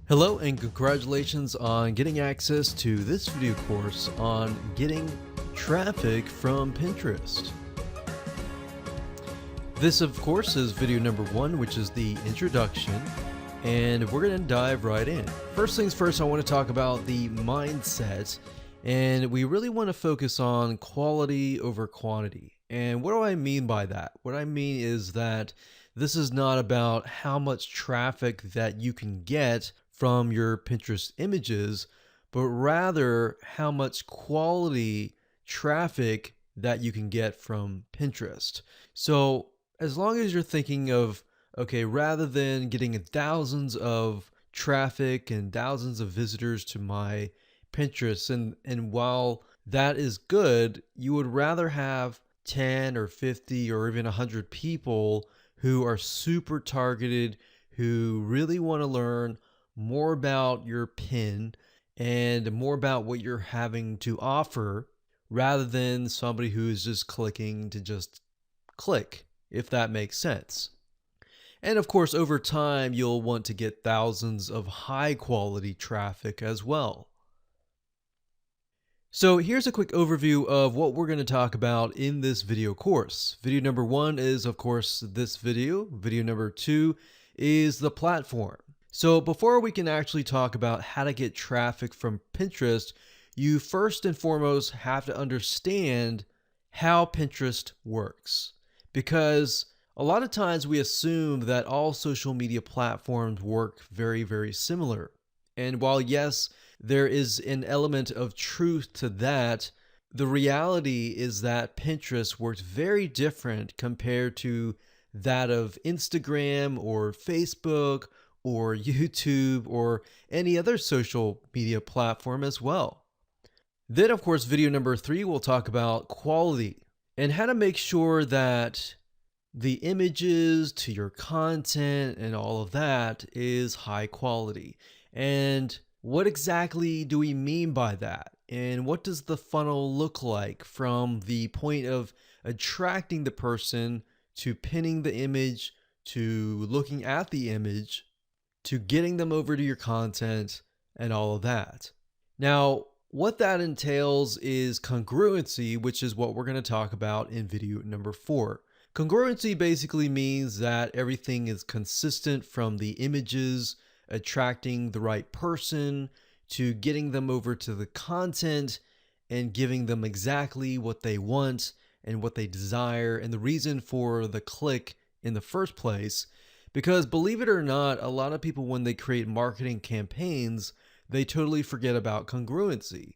Hello and congratulations on getting access to this video course on getting traffic from Pinterest. This of course is video number 1, which is the introduction, and we're going to dive right in. First things first, I want to talk about the mindset, and we really want to focus on quality over quantity. And what do I mean by that? What I mean is that this is not about how much traffic that you can get from your Pinterest images, but rather how much quality traffic that you can get from Pinterest. So as long as you're thinking of, okay, rather than getting thousands of traffic and thousands of visitors to my Pinterest, and while that is good, you would rather have 10 or 50 or even 100 people who are super targeted, who really want to learn more about your pin and more about what you're having to offer, rather than somebody who's just clicking to just click, if that makes sense. And of course, over time, you'll want to get thousands of high quality traffic as well. So here's a quick overview of what we're going to talk about in this video course. Video number 1 is, of course, this video. Video number 2 is the platform. So before we can actually talk about how to get traffic from Pinterest, you first and foremost have to understand how Pinterest works. Because a lot of times we assume that all social media platforms work very, very similar. And while yes, there is an element of truth to that, the reality is that Pinterest works very different compared to that of Instagram or Facebook or YouTube or any other social media platform as well. Then, of course, video number 3, we'll talk about quality and how to make sure that the images to your content and all of that is high quality. And what exactly do we mean by that? And what does the funnel look like from the point of attracting the person to pinning the image, to looking at the image, to getting them over to your content and all of that? Now, what that entails is congruency, which is what we're going to talk about in video number 4. Congruency basically means that everything is consistent from the images, attracting the right person, to getting them over to the content and giving them exactly what they want and what they desire and the reason for the click in the first place. Because believe it or not, a lot of people, when they create marketing campaigns, they totally forget about congruency.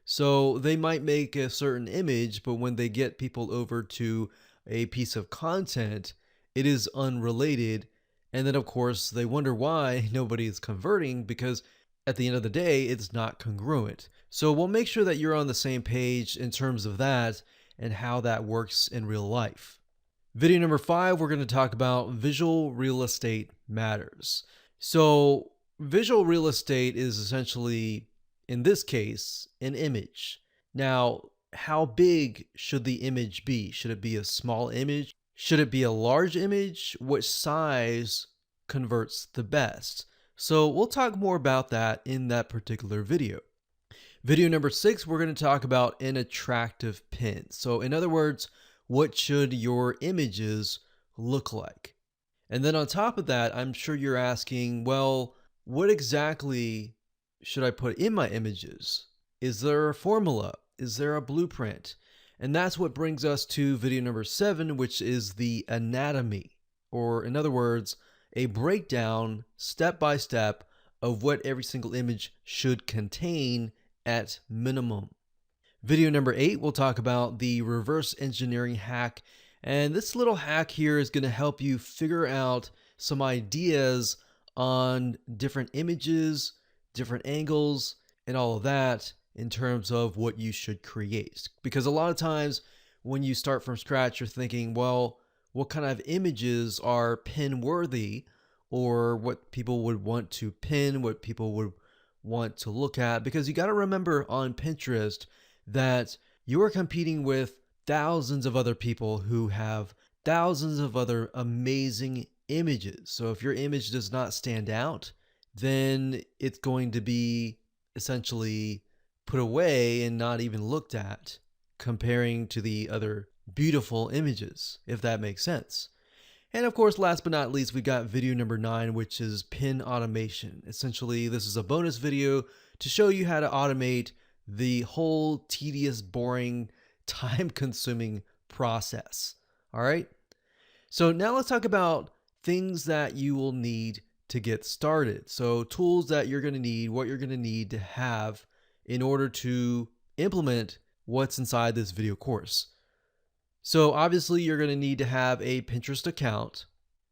So they might make a certain image, but when they get people over to a piece of content, it is unrelated. And then, of course, they wonder why nobody is converting, because at the end of the day, it's not congruent. So we'll make sure that you're on the same page in terms of that and how that works in real life. Video number 5, we're going to talk about visual real estate matters. So visual real estate is essentially, in this case, an image. Now, how big should the image be? Should it be a small image? Should it be a large image? Which size converts the best? So we'll talk more about that in that particular video. Video number 6, we're going to talk about an attractive pin. So in other words, what should your images look like? And then on top of that, I'm sure you're asking, well, what exactly should I put in my images? Is there a formula? Is there a blueprint? And that's what brings us to video number 7, which is the anatomy, or in other words, a breakdown step by step of what every single image should contain at minimum. Video number 8, we'll talk about the reverse engineering hack. And this little hack here is going to help you figure out some ideas on different images, different angles, and all of that in terms of what you should create. Because a lot of times when you start from scratch, you're thinking, well, what kind of images are pin worthy, or what people would want to pin, what people would want to look at? Because you got to remember on Pinterest that you are competing with thousands of other people who have thousands of other amazing images. So if your image does not stand out, then it's going to be essentially put away and not even looked at, comparing to the other beautiful images, if that makes sense. And of course, last but not least, we got video number 9, which is pin automation. Essentially, this is a bonus video to show you how to automate the whole tedious, boring, time-consuming process. All right. So now let's talk about things that you will need to get started. So tools that you're going to need, what you're going to need to have in order to implement what's inside this video course. So obviously you're going to need to have a Pinterest account.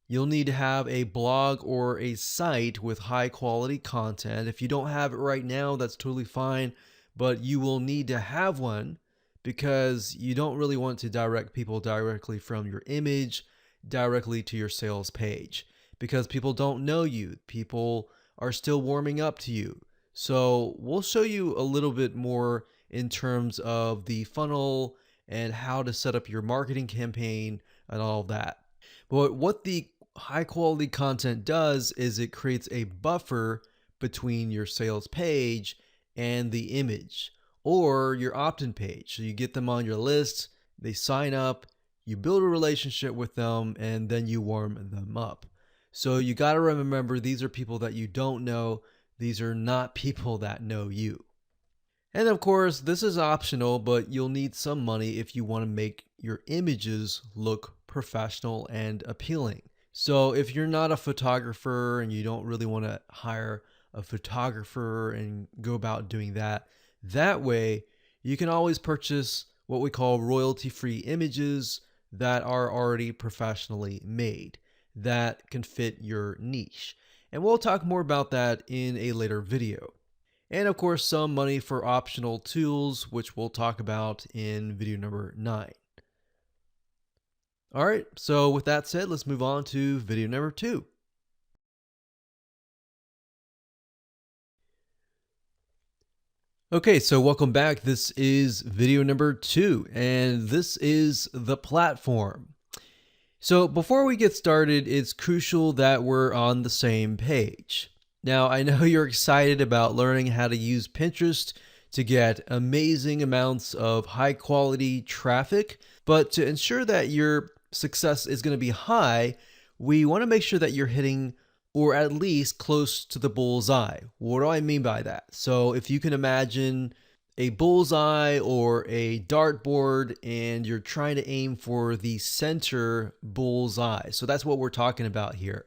You'll need to have a blog or a site with high quality content. If you don't have it right now, that's totally fine, but you will need to have one because you don't really want to direct people directly from your image directly to your sales page, because people don't know you. People are still warming up to you. So we'll show you a little bit more in terms of the funnel and how to set up your marketing campaign and all of that. But what the high quality content does is it creates a buffer between your sales page and the image or your opt-in page. So you get them on your list, they sign up, you build a relationship with them, and then you warm them up. So you got to remember, these are people that you don't know. These are not people that know you. And of course, this is optional, but you'll need some money if you want to make your images look professional and appealing. So if you're not a photographer and you don't really want to hire a photographer and go about doing that way, you can always purchase what we call royalty-free images that are already professionally made that can fit your niche. And we'll talk more about that in a later video. And of course, some money for optional tools, which we'll talk about in video number 9. All right, so with that said, let's move on to video number 2. Okay, so welcome back. This is video number 2, and this is the platform. So before we get started, it's crucial that we're on the same page. Now, I know you're excited about learning how to use Pinterest to get amazing amounts of high quality traffic, but to ensure that your success is going to be high, we want to make sure that you're hitting or at least close to the bullseye. What do I mean by that? So if you can imagine a bullseye or a dartboard and you're trying to aim for the center bullseye. So that's what we're talking about here.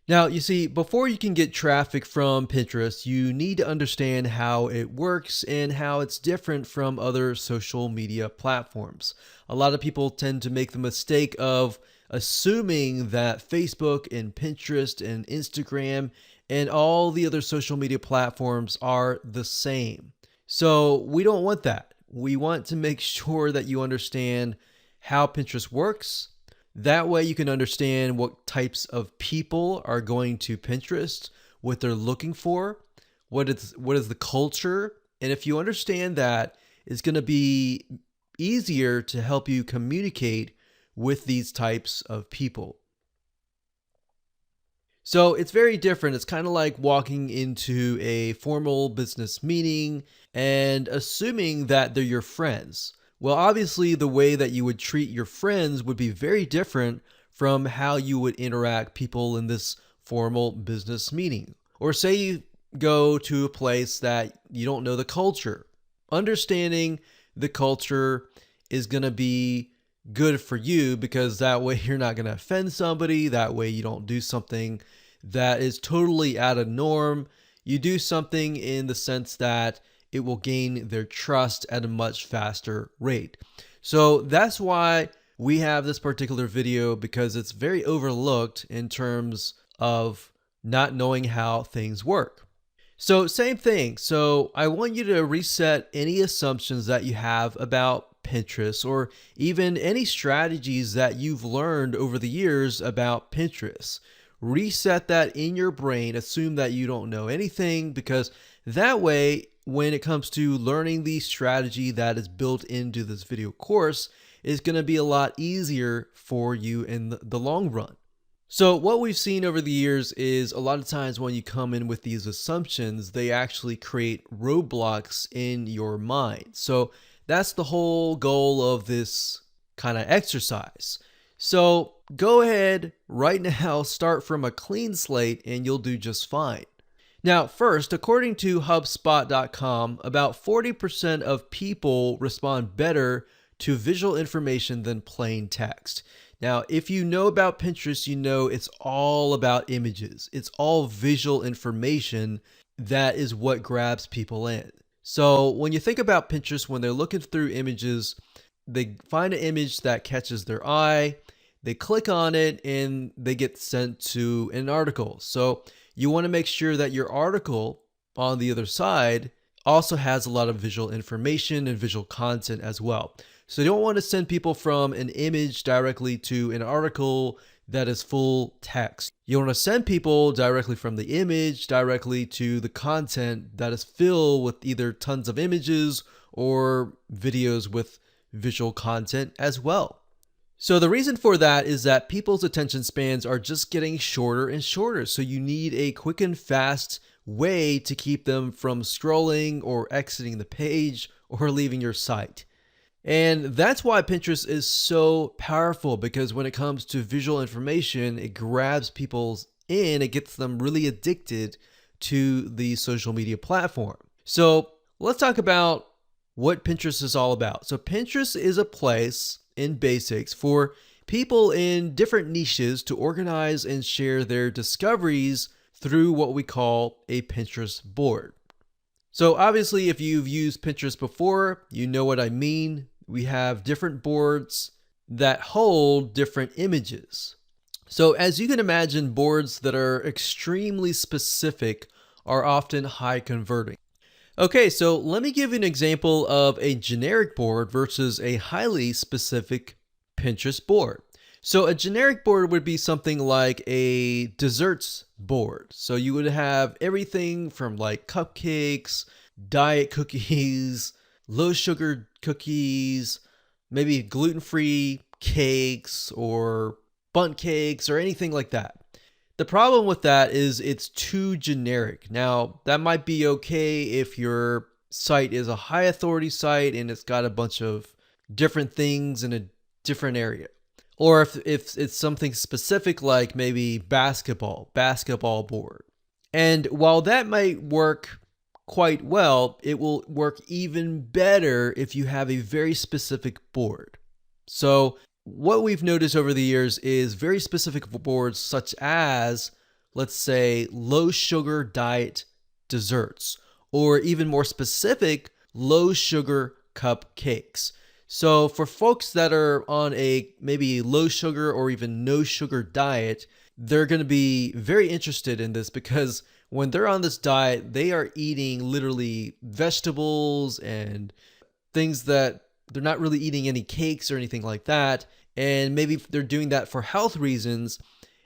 Now, you see, before you can get traffic from Pinterest, you need to understand how it works and how it's different from other social media platforms. A lot of people tend to make the mistake of assuming that Facebook and Pinterest and Instagram and all the other social media platforms are the same. So we don't want that. We want to make sure that you understand how Pinterest works. That way you can understand what types of people are going to Pinterest, what they're looking for, what is the culture. And if you understand that, it's going to be easier to help you communicate with these types of people. So it's very different. It's kind of like walking into a formal business meeting and assuming that they're your friends. Well, obviously, the way that you would treat your friends would be very different from how you would interact people in this formal business meeting. Or say you go to a place that you don't know the culture. Understanding the culture is going to be good for you because that way you're not going to offend somebody. That way you don't do something that is totally out of norm. You do something in the sense that it will gain their trust at a much faster rate. So that's why we have this particular video, because it's very overlooked in terms of not knowing how things work. So same thing. So I want you to reset any assumptions that you have about Pinterest or even any strategies that you've learned over the years about Pinterest. Reset that in your brain. Assume that you don't know anything, because that way, when it comes to learning the strategy that is built into this video course, is going to be a lot easier for you in the long run. So, what we've seen over the years is a lot of times when you come in with these assumptions, they actually create roadblocks in your mind. So, that's the whole goal of this kind of exercise. So, go ahead right now, start from a clean slate, and you'll do just fine. Now, first, according to HubSpot.com, about 40% of people respond better to visual information than plain text. Now, if you know about Pinterest, you know it's all about images. It's all visual information that is what grabs people in. So when you think about Pinterest, when they're looking through images, they find an image that catches their eye, they click on it, and they get sent to an article. So you want to make sure that your article on the other side also has a lot of visual information and visual content as well. So you don't want to send people from an image directly to an article that is full text. You want to send people directly from the image directly to the content that is filled with either tons of images or videos with visual content as well. So the reason for that is that people's attention spans are just getting shorter and shorter. So you need a quick and fast way to keep them from scrolling or exiting the page or leaving your site. And that's why Pinterest is so powerful, because when it comes to visual information, it grabs people in, it gets them really addicted to the social media platform. So let's talk about what Pinterest is all about. So Pinterest is a place in basics for people in different niches to organize and share their discoveries through what we call a Pinterest board. So obviously, if you've used Pinterest before, you know what I mean. We have different boards that hold different images. So as you can imagine, boards that are extremely specific are often high converting. Okay, so let me give you an example of a generic board versus a highly specific Pinterest board. So a generic board would be something like a desserts board. So you would have everything from like cupcakes, diet cookies, low sugar cookies, maybe gluten-free cakes or bundt cakes or anything like that. The problem with that is it's too generic. Now, that might be okay if your site is a high authority site and it's got a bunch of different things in a different area. Or if it's something specific like maybe basketball board. And while that might work quite well, it will work even better if you have a very specific board. So what we've noticed over the years is very specific boards such as, let's say, low sugar diet desserts, or even more specific, low sugar cupcakes. So for folks that are on a maybe low sugar or even no sugar diet, they're going to be very interested in this, because when they're on this diet, they are eating literally vegetables and things that they're not really eating any cakes or anything like that. And maybe they're doing that for health reasons.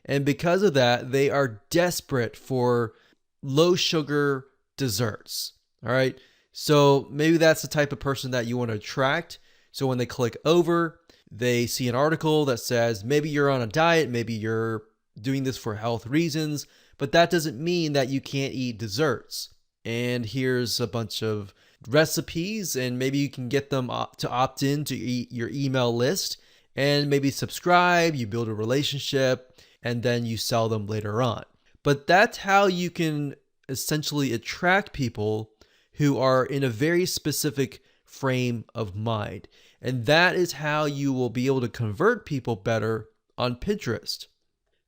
And because of that, they are desperate for low sugar desserts. All right. So maybe that's the type of person that you want to attract. So when they click over, they see an article that says, maybe you're on a diet, maybe you're doing this for health reasons, but that doesn't mean that you can't eat desserts. And here's a bunch of recipes, and maybe you can get them to opt in to your email list and maybe subscribe, you build a relationship, and then you sell them later on. But that's how you can essentially attract people who are in a very specific frame of mind. And that is how you will be able to convert people better on Pinterest.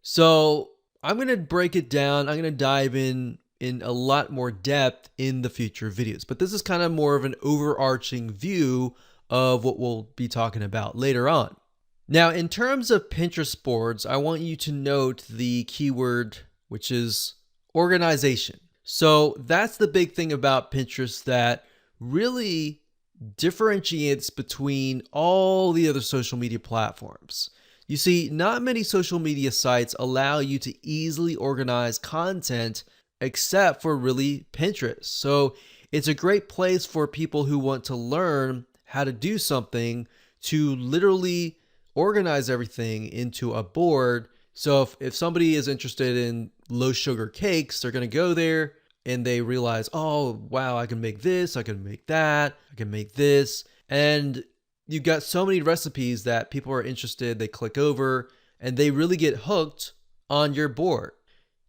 So I'm going to break it down. I'm going to dive in a lot more depth in the future videos. But this is kind of more of an overarching view of what we'll be talking about later on. Now, in terms of Pinterest boards, I want you to note the keyword, which is organization. So that's the big thing about Pinterest that really differentiates between all the other social media platforms. You see, not many social media sites allow you to easily organize content except for really Pinterest. So it's a great place for people who want to learn how to do something to literally organize everything into a board So if somebody is interested in low sugar cakes, they're going to go there and they realize, oh, wow, I can make this, I can make that, I can make this. And you've got so many recipes that people are interested, they click over and they really get hooked on your board.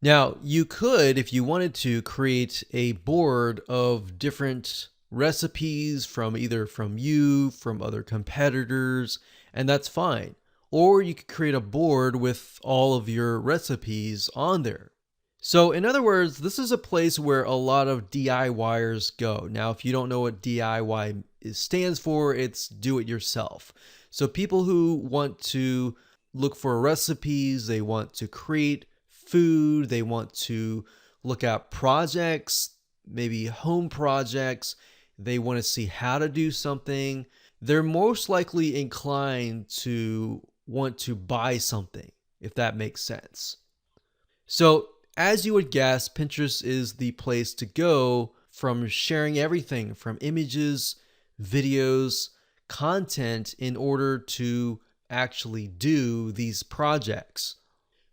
Now, you could, if you wanted to, create a board of different recipes from either from you, from other competitors, and that's fine. Or you could create a board with all of your recipes on there. So in other words, this is a place where a lot of DIYers go. Now, if you don't know what DIY stands for, it's do it yourself. So people who want to look for recipes, they want to create food, they want to look at projects, maybe home projects, they want to see how to do something. They're most likely inclined to want to buy something, if that makes sense. So as you would guess, Pinterest is the place to go from sharing everything from images, videos, content in order to actually do these projects.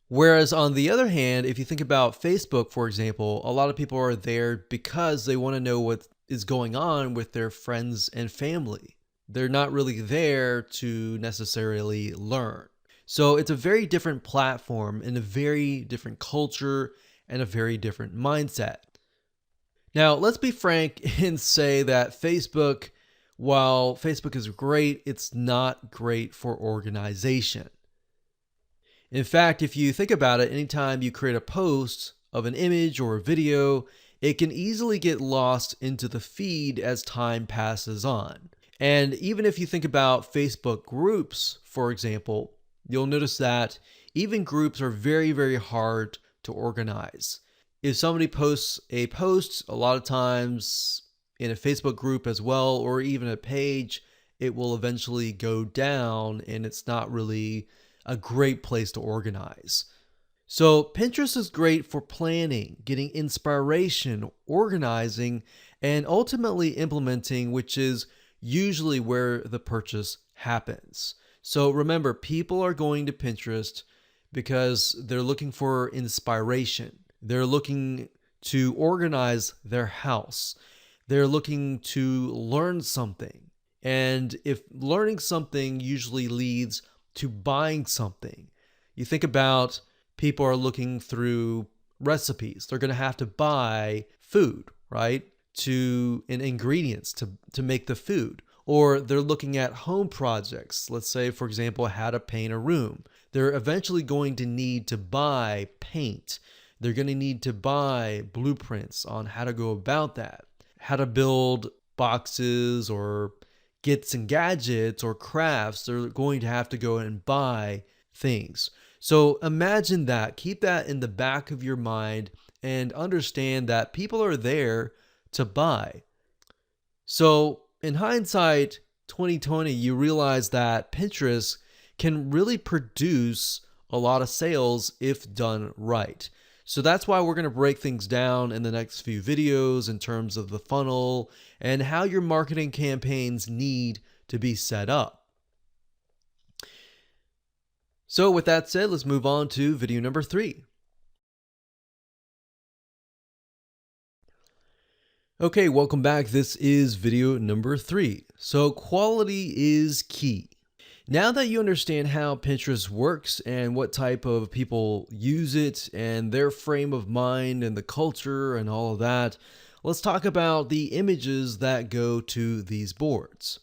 Whereas on the other hand, if you think about Facebook, for example, a lot of people are there because they want to know what is going on with their friends and family. They're not really there to necessarily learn. So it's a very different platform and a very different culture and a very different mindset. Now, let's be frank and say that Facebook, while Facebook is great, it's not great for organization. In fact, if you think about it, anytime you create a post of an image or a video, it can easily get lost into the feed as time passes on. And even if you think about Facebook groups, for example, you'll notice that even groups are very, very hard to organize. If somebody posts a post, a lot of times in a Facebook group as well, or even a page, it will eventually go down and it's not really a great place to organize. So Pinterest is great for planning, getting inspiration, organizing, and ultimately implementing, which is usually where the purchase happens. So remember, people are going to Pinterest because they're looking for inspiration. They're looking to organize their house. They're looking to learn something. And if learning something usually leads to buying something, you think about people are looking through recipes. They're going to have to buy food, right? And ingredients to make the food. Or they're looking at home projects. Let's say, for example, how to paint a room. They're eventually going to need to buy paint. They're going to need to buy blueprints on how to go about that, how to build boxes or kits and gadgets or crafts. They're going to have to go and buy things. So imagine that. Keep that in the back of your mind and understand that people are there to buy. So in hindsight, 2020, you realize that Pinterest can really produce a lot of sales if done right. So that's why we're going to break things down in the next few videos in terms of the funnel and how your marketing campaigns need to be set up. So with that said, let's move on to video number 3. Okay, welcome back. This is video number 3. So quality is key. Now that you understand how Pinterest works and what type of people use it and their frame of mind and the culture and all of that, let's talk about the images that go to these boards.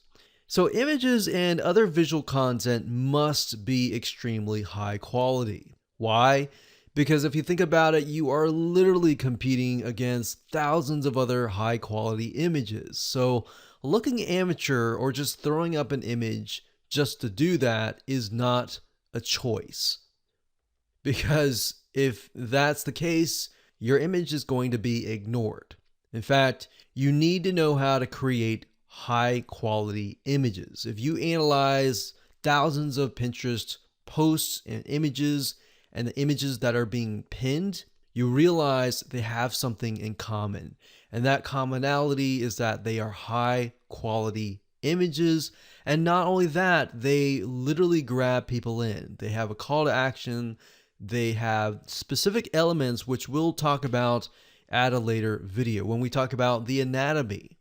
So images and other visual content must be extremely high quality. Why? Because if you think about it, you are literally competing against thousands of other high quality images. So looking amateur or just throwing up an image just to do that is not a choice. Because if that's the case, your image is going to be ignored. In fact, you need to know how to create high quality images. If you analyze thousands of Pinterest posts and images and the images that are being pinned, you realize they have something in common. And that commonality is that they are high quality images. And not only that, they literally grab people in. They have a call to action. they have specific elements which we'll talk about at a later video when we talk about the anatomy.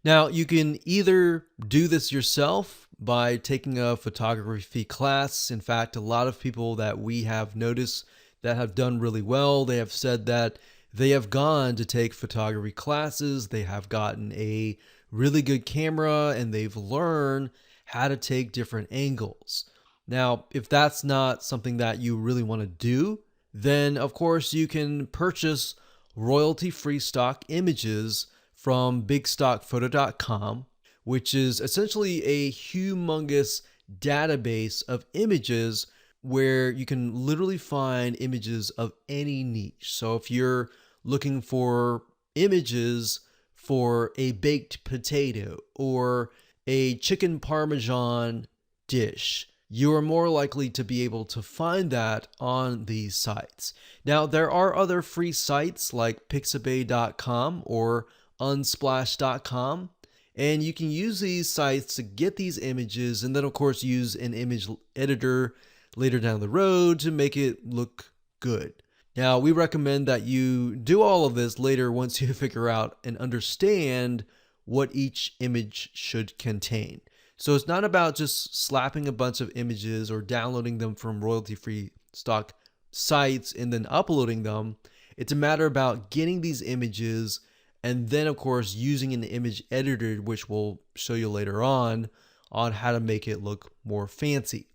Now, you can either do this yourself by taking a photography class. In fact, a lot of people that we have noticed that have done really well, they have said that they have gone to take photography classes, they have gotten a really good camera, and they've learned how to take different angles. Now, if that's not something that you really want to do, then of course you can purchase royalty-free stock images from bigstockphoto.com, which is essentially a humongous database of images where you can literally find images of any niche. So if you're looking for images for a baked potato or a chicken parmesan dish, you are more likely to be able to find that on these sites. Now, there are other free sites like pixabay.com or unsplash.com, and you can use these sites to get these images and then of course use an image editor later down the road to make it look good. Now, we recommend that you do all of this later once you figure out and understand what each image should contain. So it's not about just slapping a bunch of images or downloading them from royalty-free stock sites and then uploading them. It's a matter about getting these images and then of course using an image editor, which we'll show you later on how to make it look more fancy.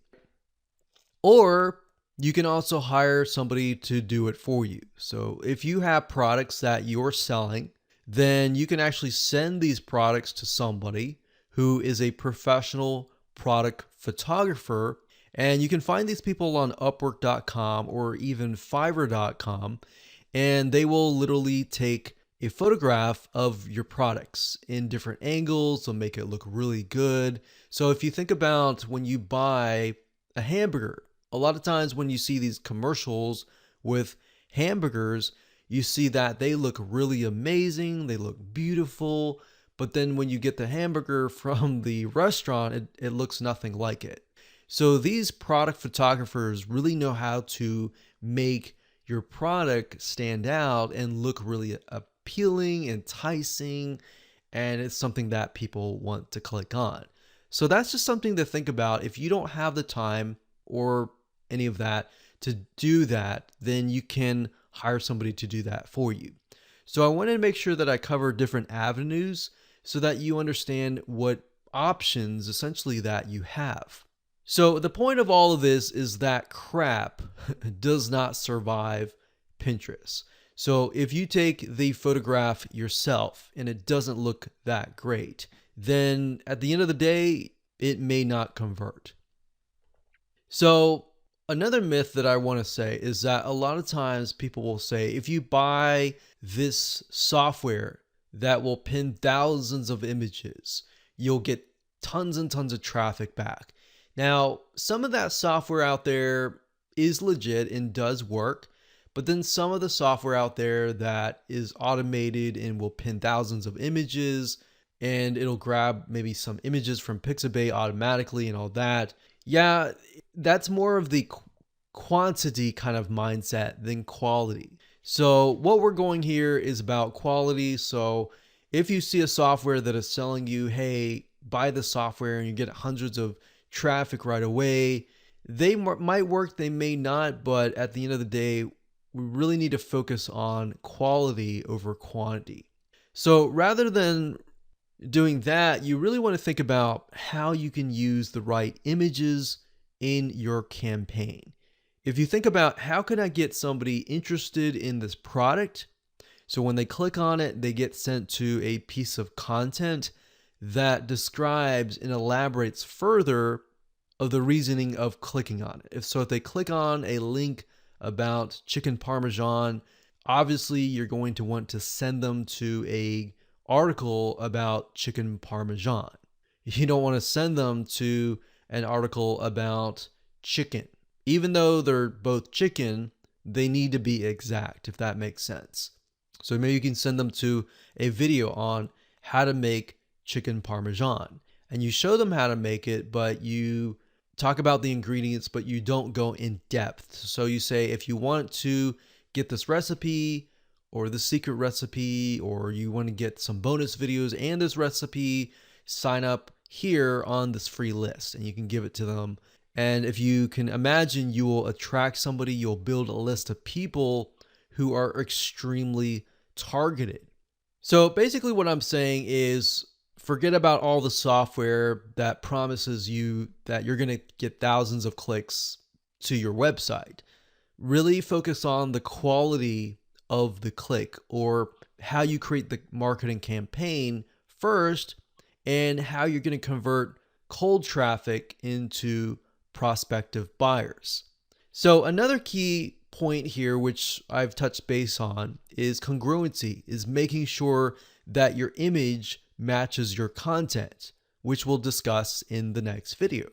Or you can also hire somebody to do it for you. So if you have products that you're selling, then you can actually send these products to somebody who is a professional product photographer. And you can find these people on Upwork.com or even Fiverr.com, and they will literally take a photograph of your products in different angles. They'll make it look really good. So if you think about when you buy a hamburger, a lot of times when you see these commercials with hamburgers, you see that they look really amazing, they look beautiful, but then when you get the hamburger from the restaurant, it looks nothing like it. So these product photographers really know how to make your product stand out and look really appealing, enticing, and it's something that people want to click on. So that's just something to think about. If you don't have the time or any of that to do that, then you can hire somebody to do that for you. So I wanted to make sure that I cover different avenues so that you understand what options essentially that you have. So the point of all of this is that crap does not survive Pinterest. So if you take the photograph yourself and it doesn't look that great, then at the end of the day, it may not convert. So another myth that I want to say is that a lot of times people will say, if you buy this software that will pin thousands of images, you'll get tons and tons of traffic back. Now, some of that software out there is legit and does work, but then some of the software out there that is automated and will pin thousands of images and it'll grab maybe some images from Pixabay automatically and all that. Yeah, that's more of the quantity kind of mindset than quality. So what we're going here is about quality. So if you see a software that is selling you, hey, buy the software and you get hundreds of traffic right away, they might work, they may not, but at the end of the day, we really need to focus on quality over quantity. So rather than doing that, you really want to think about how you can use the right images in your campaign. If you think about how can I get somebody interested in this product, so when they click on it, they get sent to a piece of content that describes and elaborates further of the reasoning of clicking on it. If they click on a link about chicken parmesan, obviously you're going to want to send them to a article about chicken parmesan. You don't want to send them to an article about chicken. Even though they're both chicken, they need to be exact, if that makes sense. So maybe you can send them to a video on how to make chicken parmesan, and you show them how to make it, but you talk about the ingredients, but you don't go in depth. So you say, if you want to get this recipe or the secret recipe, or you want to get some bonus videos and this recipe, sign up here on this free list, and you can give it to them. And if you can imagine, you will attract somebody, you'll build a list of people who are extremely targeted. So basically what I'm saying is, forget about all the software that promises you that you're going to get thousands of clicks to your website. Really focus on the quality of the click, or how you create the marketing campaign first, and how you're going to convert cold traffic into prospective buyers. So another key point here, which I've touched base on, is congruency, is making sure that your image matches your content, which we'll discuss in the next video.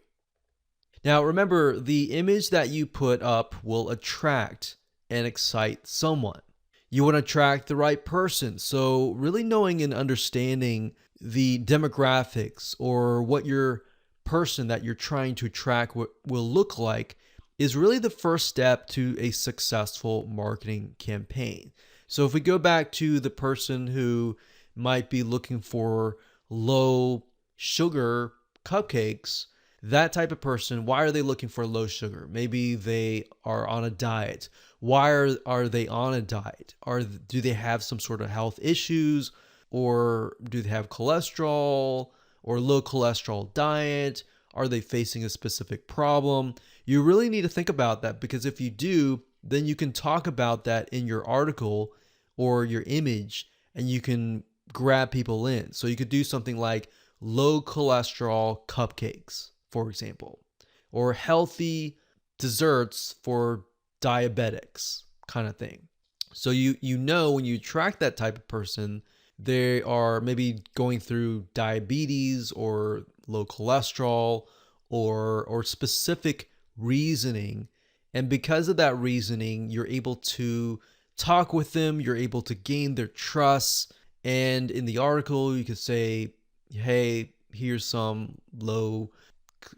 Now remember, the image that you put up will attract and excite someone. You want to attract the right person. So really knowing and understanding the demographics, or what your person that you're trying to attract will look like, is really the first step to a successful marketing campaign. So if we go back to the person who might be looking for low sugar cupcakes, that type of person, why are they looking for low sugar? Maybe they are on a diet. Why are they on a diet? Do they have some sort of health issues, or do they have cholesterol or low cholesterol diet? Are they facing a specific problem? You really need to think about that, because if you do, then you can talk about that in your article or your image, and you can grab people in. So you could do something like low cholesterol cupcakes, for example, or healthy desserts for diabetics, kind of thing. So you know, when you attract that type of person, they are maybe going through diabetes or low cholesterol, or specific reasoning. And because of that reasoning, you're able to talk with them, you're able to gain their trust. And in the article, you could say, hey, here's some low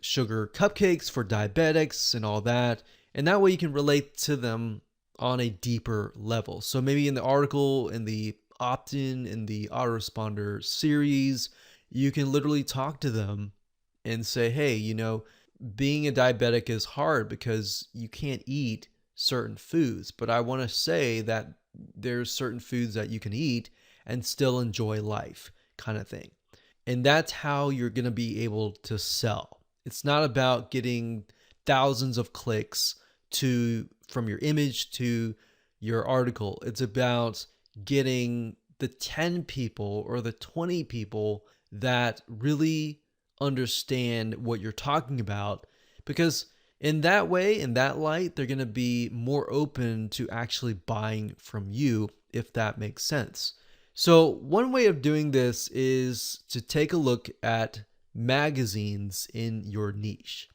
sugar cupcakes for diabetics and all that. And that way you can relate to them on a deeper level. So maybe in the article, in the opt-in, in the autoresponder series, you can literally talk to them and say, hey, being a diabetic is hard because you can't eat certain foods, but I want to say that there's certain foods that you can eat and still enjoy life, kind of thing. And that's how you're going to be able to sell. It's not about getting thousands of clicks from your image to your article. It's about getting the 10 people or the 20 people that really understand what you're talking about, because in that way, in that light, they're going to be more open to actually buying from you, if that makes sense. So one way of doing this is to take a look at magazines in your niche.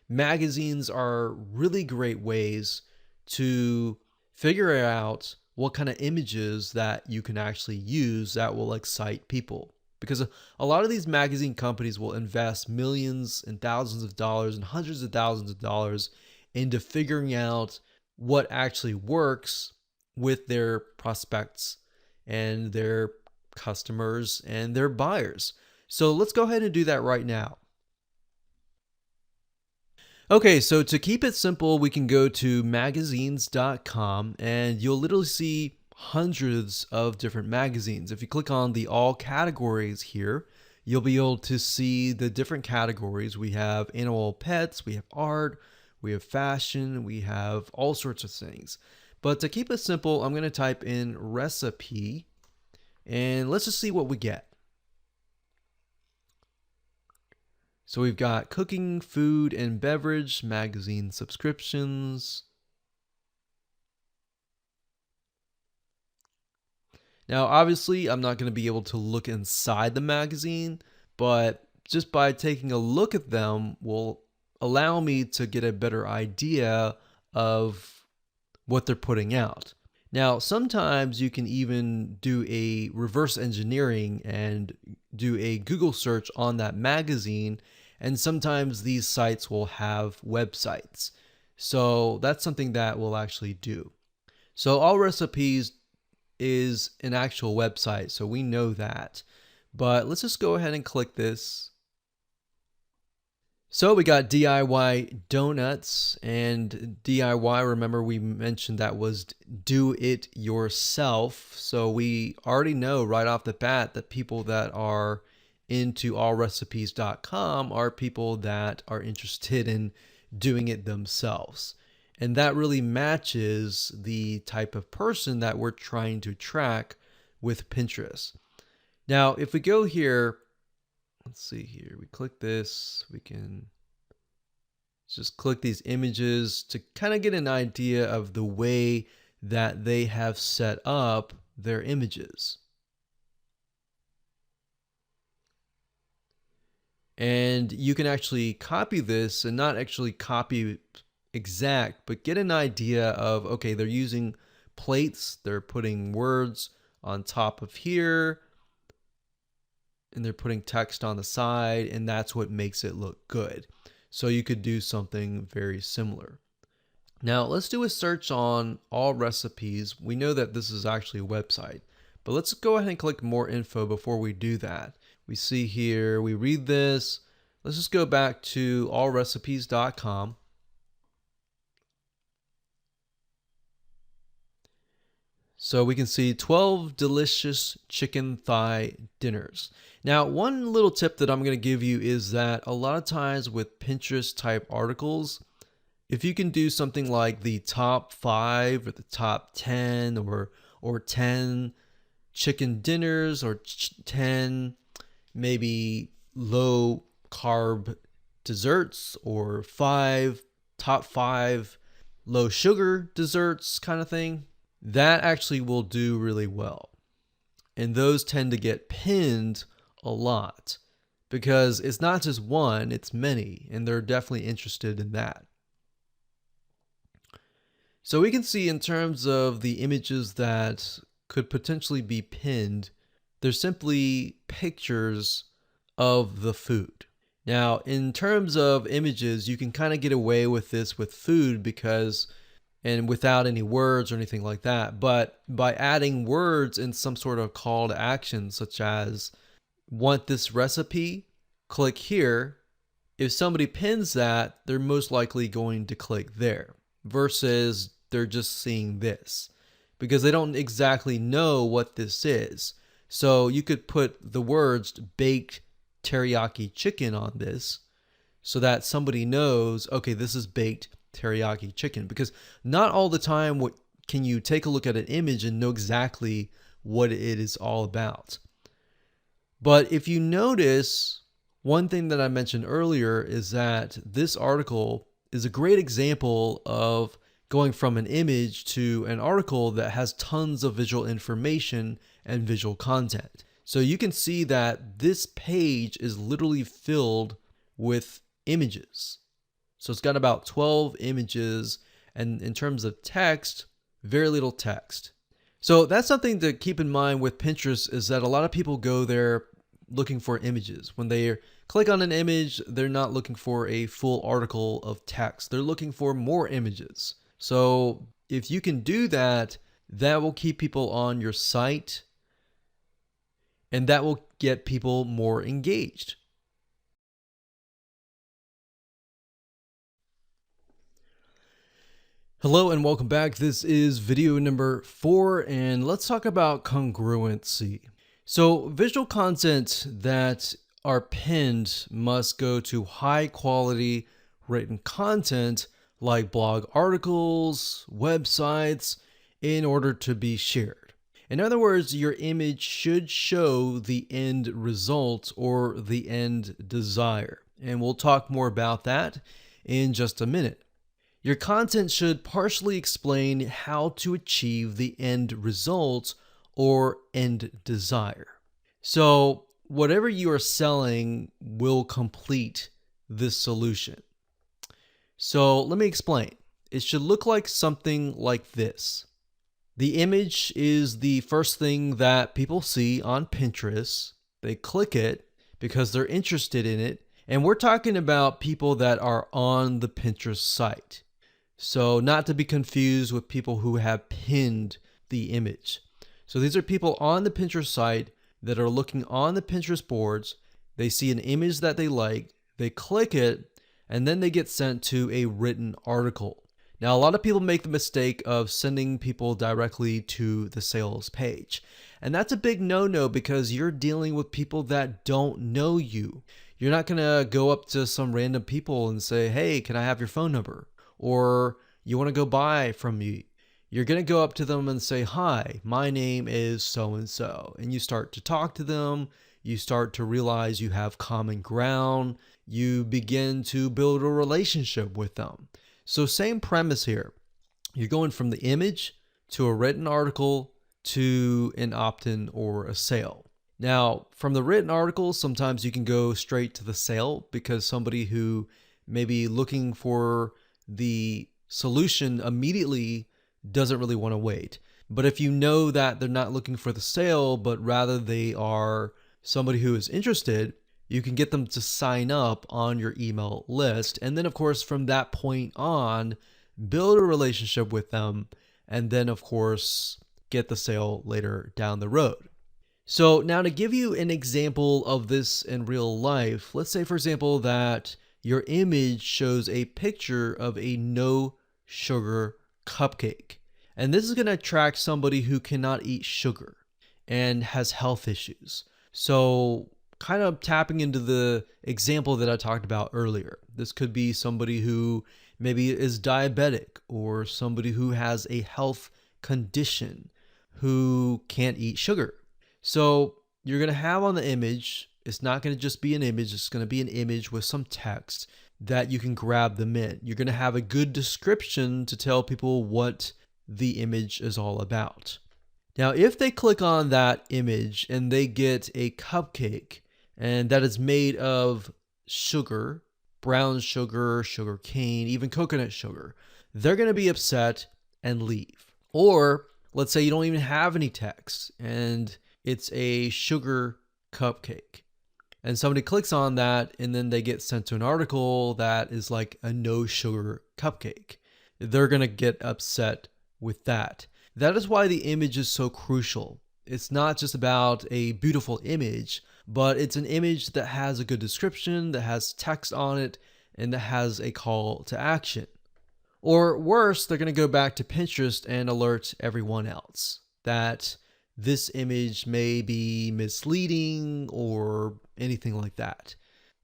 Magazines are really great ways to figure out what kind of images that you can actually use that will excite people. Because a lot of these magazine companies will invest millions and thousands of dollars and hundreds of thousands of dollars into figuring out what actually works with their prospects and their customers and their buyers. So let's go ahead and do that right now. Okay, so to keep it simple, we can go to magazines.com, and you'll literally see hundreds of different magazines. If you click on the all categories here, you'll be able to see the different categories. We have animal pets, we have art, we have fashion, we have all sorts of things. But to keep it simple, I'm going to type in recipe, and let's just see what we get. So we've got cooking, food, and beverage, magazine subscriptions. Now, obviously, I'm not going to be able to look inside the magazine, but just by taking a look at them will allow me to get a better idea of what they're putting out. Now, sometimes you can even do a reverse engineering and do a Google search on that magazine And sometimes these sites will have websites. So that's something that we'll actually do. So All Recipes is an actual website, so we know that. But let's just go ahead and click this. So we got DIY donuts, and DIY, remember we mentioned that was do it yourself. So we already know right off the bat that people that are into allrecipes.com are people that are interested in doing it themselves. And that really matches the type of person that we're trying to track with Pinterest. Now, if we go here, let's see here, we click this, we can just click these images to kind of get an idea of the way that they have set up their images. And you can actually copy this, and not actually copy exact, but get an idea of, okay, they're using plates, they're putting words on top of here, and they're putting text on the side, and that's what makes it look good. So you could do something very similar. Now let's do a search on All Recipes. We know that this is actually a website, but let's go ahead and click more info before we do that. We see here, we read this. Let's just go back to allrecipes.com. So we can see 12 delicious chicken thigh dinners. Now, one little tip that I'm going to give you is that a lot of times with Pinterest type articles, if you can do something like the top 5 or the top 10 or 10 chicken dinners or 10 maybe low carb desserts or top 5 low sugar desserts kind of thing, that actually will do really well. And those tend to get pinned a lot because it's not just one, it's many, and they're definitely interested in that. So we can see in terms of the images that could potentially be pinned, they're simply pictures of the food. Now, in terms of images, you can kind of get away with this with food and without any words or anything like that. But by adding words in some sort of call to action, such as want this recipe, click here. If somebody pins that, they're most likely going to click there versus they're just seeing this because they don't exactly know what this is. So you could put the words baked teriyaki chicken on this so that somebody knows, okay, this is baked teriyaki chicken, because not all the time can you take a look at an image and know exactly what it is all about. But if you notice, one thing that I mentioned earlier is that this article is a great example of going from an image to an article that has tons of visual information and visual content. So you can see that this page is literally filled with images. So it's got about 12 images, and in terms of text, very little text. So that's something to keep in mind with Pinterest, is that a lot of people go there looking for images. When they click on an image, they're not looking for a full article of text. They're looking for more images. So if you can do that, that will keep people on your site, and that will get people more engaged. Hello and welcome back. This is video number 4, and let's talk about congruency. So visual content that are pinned must go to high quality written content like blog articles, websites, in order to be shared. In other words, your image should show the end result or the end desire. And we'll talk more about that in just a minute. Your content should partially explain how to achieve the end result or end desire. So whatever you are selling will complete this solution. So let me explain. It should look like something like this. The image is the first thing that people see on Pinterest. They click it because they're interested in it, And we're talking about people that are on the Pinterest site. So not to be confused with people who have pinned the image. So these are people on the Pinterest site that are looking on the Pinterest boards. They see an image that they like, they click it, and then they get sent to a written article. Now, a lot of people make the mistake of sending people directly to the sales page. And that's a big no-no because you're dealing with people that don't know you. You're not going to go up to some random people and say, hey, can I have your phone number? Or you want to go buy from me. You're going to go up to them and say, hi, my name is so-and-so. And you start to talk to them. You start to realize you have common ground. You begin to build a relationship with them. So same premise here. You're going from the image to a written article to an opt-in or a sale. Now, from the written article, sometimes you can go straight to the sale because somebody who may be looking for the solution immediately doesn't really want to wait. But if you know that they're not looking for the sale, but rather they are somebody who is interested, you can get them to sign up on your email list. And then, of course, from that point on, build a relationship with them. And then, of course, get the sale later down the road. So now to give you an example of this in real life, let's say, for example, that your image shows a picture of a no sugar cupcake. And this is going to attract somebody who cannot eat sugar and has health issues. So kind of tapping into the example that I talked about earlier. This could be somebody who maybe is diabetic or somebody who has a health condition who can't eat sugar. So you're going to have on the image, it's not going to just be an image, it's going to be an image with some text that you can grab them in. You're going to have a good description to tell people what the image is all about. Now, if they click on that image and they get a cupcake, and that is made of sugar, brown sugar, sugar cane, even coconut sugar, they're going to be upset and leave. Or let's say you don't even have any text and it's a sugar cupcake. And somebody clicks on that and then they get sent to an article that is like a no sugar cupcake. They're going to get upset with that. That is why the image is so crucial. It's not just about a beautiful image, but it's an image that has a good description, that has text on it, and that has a call to action. Or worse, they're going to go back to Pinterest and alert everyone else that this image may be misleading or anything like that.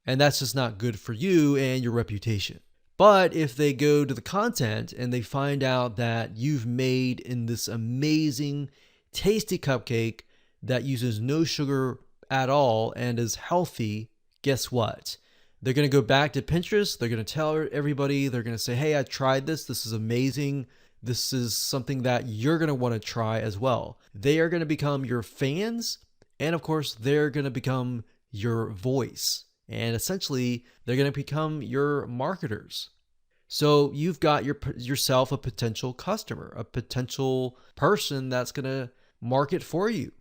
And that's just not good for you and your reputation. But if they go to the content and they find out that you've made in this amazing, tasty cupcake that uses no sugar at all and is healthy, guess what? They're going to go back to Pinterest. They're going to tell everybody, they're going to say, hey, I tried this. This is amazing. This is something that you're going to want to try as well. They are going to become your fans. And of course, they're going to become your voice. And essentially, they're going to become your marketers. So you've got yourself a potential customer, a potential person that's going to market for you.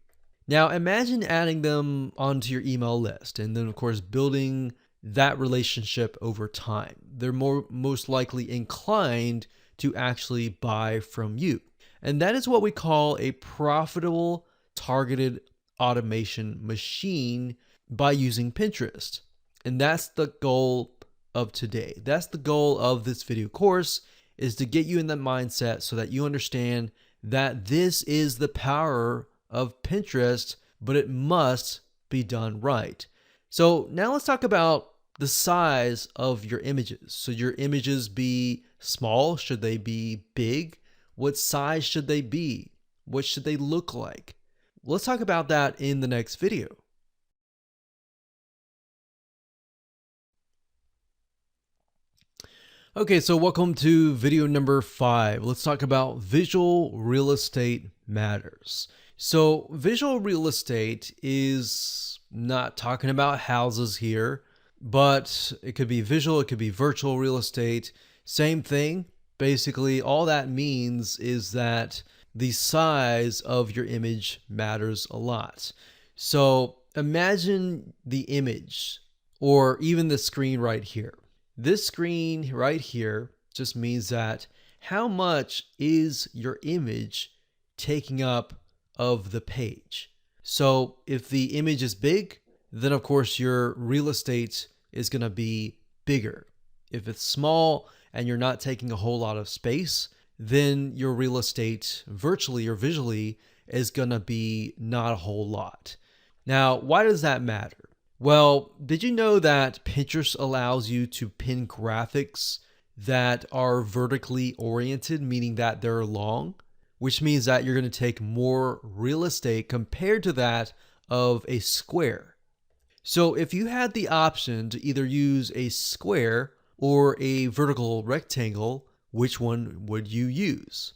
Now, imagine adding them onto your email list and then, of course, building that relationship over time. They're most likely inclined to actually buy from you. And that is what we call a profitable targeted automation machine by using Pinterest. And that's the goal of today. That's the goal of this video course, is to get you in that mindset so that you understand that this is the power of Pinterest, but it must be done right. So now let's talk about the size of your images. So your images be small? Should they be big? What size should they be? What should they look like? Let's talk about that in the next video. Okay, so welcome to video number 5. Let's talk about visual real estate matters. So visual real estate is not talking about houses here, but it could be visual, it could be virtual real estate. Same thing. Basically, all that means is that the size of your image matters a lot. So imagine the image or even the screen right here. This screen right here just means that how much is your image taking up of the page. So if the image is big, then of course your real estate is going to be bigger. If it's small and you're not taking a whole lot of space, then your real estate virtually or visually is going to be not a whole lot. Now, why does that matter? Well, did you know that Pinterest allows you to pin graphics that are vertically oriented, meaning that they're long, which means that you're going to take more real estate compared to that of a square. So if you had the option to either use a square or a vertical rectangle, which one would you use?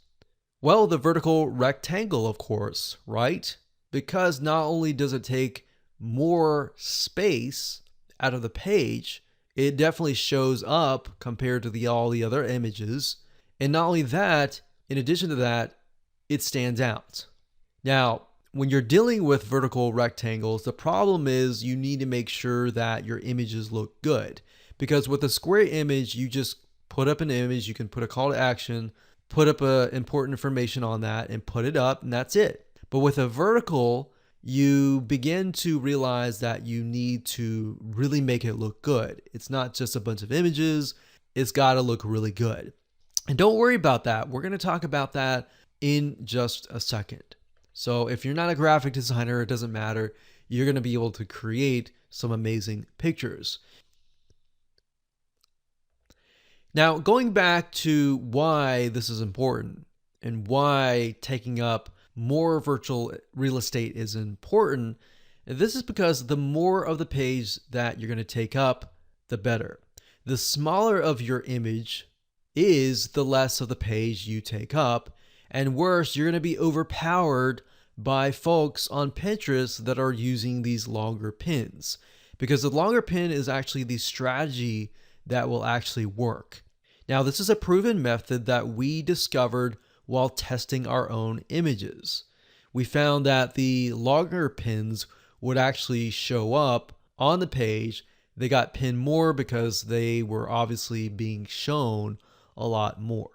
Well, the vertical rectangle, of course, right? Because not only does it take more space out of the page, it definitely shows up compared to all the other images. And not only that, in addition to that, it stands out. Now, when you're dealing with vertical rectangles, the problem is you need to make sure that your images look good. Because with a square image, you just put up an image, you can put a call to action, put up important information on that and put it up, and that's it. But with a vertical, you begin to realize that you need to really make it look good. It's not just a bunch of images, it's got to look really good. And don't worry about that. We're going to talk about that in just a second. So if you're not a graphic designer, it doesn't matter. You're going to be able to create some amazing pictures. Now, going back to why this is important and why taking up more virtual real estate is important, this is because the more of the page that you're going to take up, the better. The smaller of your image is, the less of the page you take up, and worse, you're going to be overpowered by folks on Pinterest that are using these longer pins, because the longer pin is actually the strategy that will actually work. Now, this is a proven method that we discovered while testing our own images. We found that the longer pins would actually show up on the page. They got pinned more because they were obviously being shown a lot more.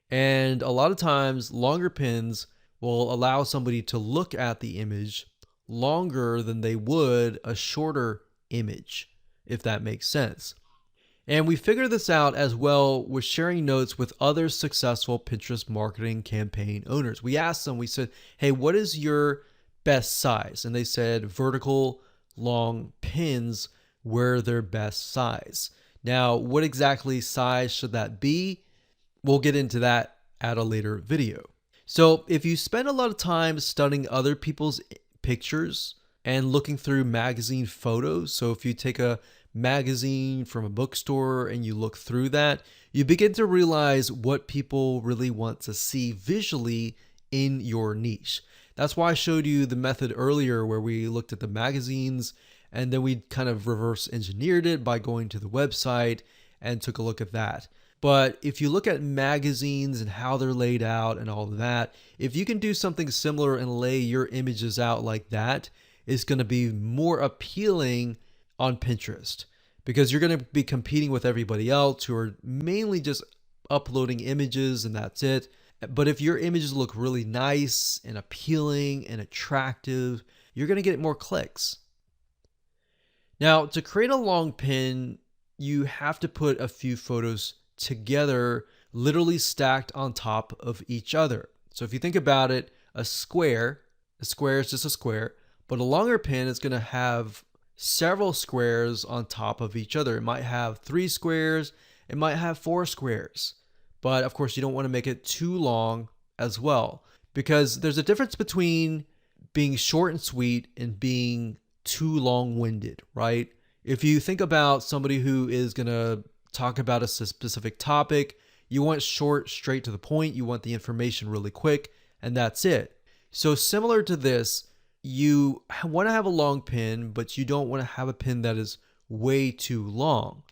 And a lot of times, longer pins will allow somebody to look at the image longer than they would a shorter image, if that makes sense. And we figured this out as well with sharing notes with other successful Pinterest marketing campaign owners. We asked them, we said, hey, what is your best size? And they said vertical long pins were their best size. Now, what exactly size should that be? We'll get into that at a later video. So if you spend a lot of time studying other people's pictures and looking through magazine photos, so if you take a magazine from a bookstore and you look through that, you begin to realize what people really want to see visually in your niche. That's why I showed you the method earlier where we looked at the magazines and then we kind of reverse engineered it by going to the website and took a look at that. But if you look at magazines and how they're laid out and all of that, if you can do something similar and lay your images out like that, it's going to be more appealing on Pinterest, because you're going to be competing with everybody else who are mainly just uploading images and that's it. But if your images look really nice and appealing and attractive, you're going to get more clicks. Now, to create a long pin, you have to put a few photos together, literally stacked on top of each other. So if you think about it, a square is just a square, but a longer pin is going to have several squares on top of each other. It might have 3 squares, it might have 4 squares. But of course, you don't want to make it too long as well, because there's a difference between being short and sweet and being too long-winded, right? If you think about somebody who is going to talk about a specific topic, you want short, straight to the point, you want the information really quick, and that's it. So similar to this, you want to have a long pin, but you don't want to have a pin that is way too long.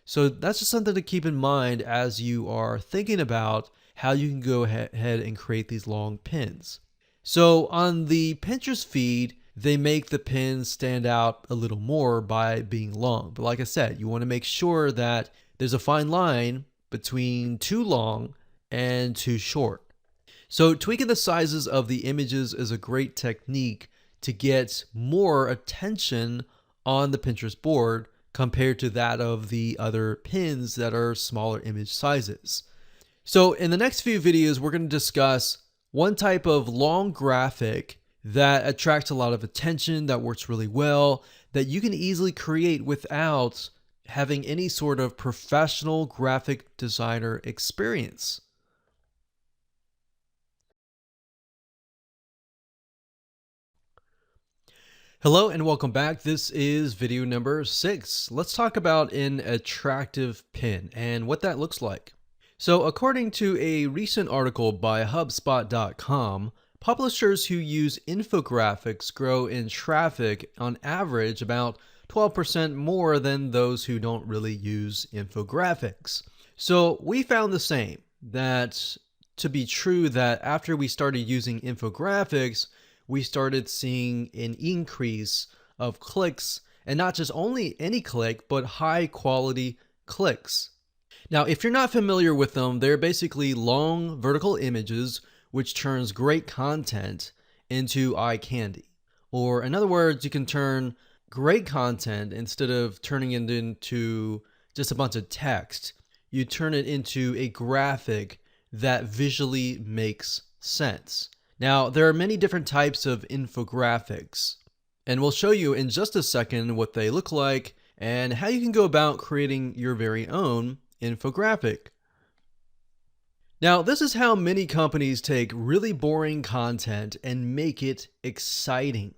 So that's just something to keep in mind as you are thinking about how you can go ahead and create these long pins. So on the Pinterest feed, they make the pins stand out a little more by being long. But like I said, you want to make sure that there's a fine line between too long and too short. So tweaking the sizes of the images is a great technique to get more attention on the Pinterest board compared to that of the other pins that are smaller image sizes. So in the next few videos, we're going to discuss one type of long graphic that attracts a lot of attention, that works really well, that you can easily create without having any sort of professional graphic designer experience. Hello and welcome back. This is video number 6. Let's talk about an attractive pin and what that looks like. So according to a recent article by HubSpot.com, publishers who use infographics grow in traffic on average about 12% more than those who don't really use infographics. So we found the same, that to be true, that after we started using infographics, we started seeing an increase of clicks, and not just only any click, but high quality clicks. Now, if you're not familiar with them, they're basically long vertical images which turns great content into eye candy. Or in other words, you can turn great content, instead of turning it into just a bunch of text, you turn it into a graphic that visually makes sense. Now, there are many different types of infographics, and we'll show you in just a second what they look like and how you can go about creating your very own infographic. Now, this is how many companies take really boring content and make it exciting.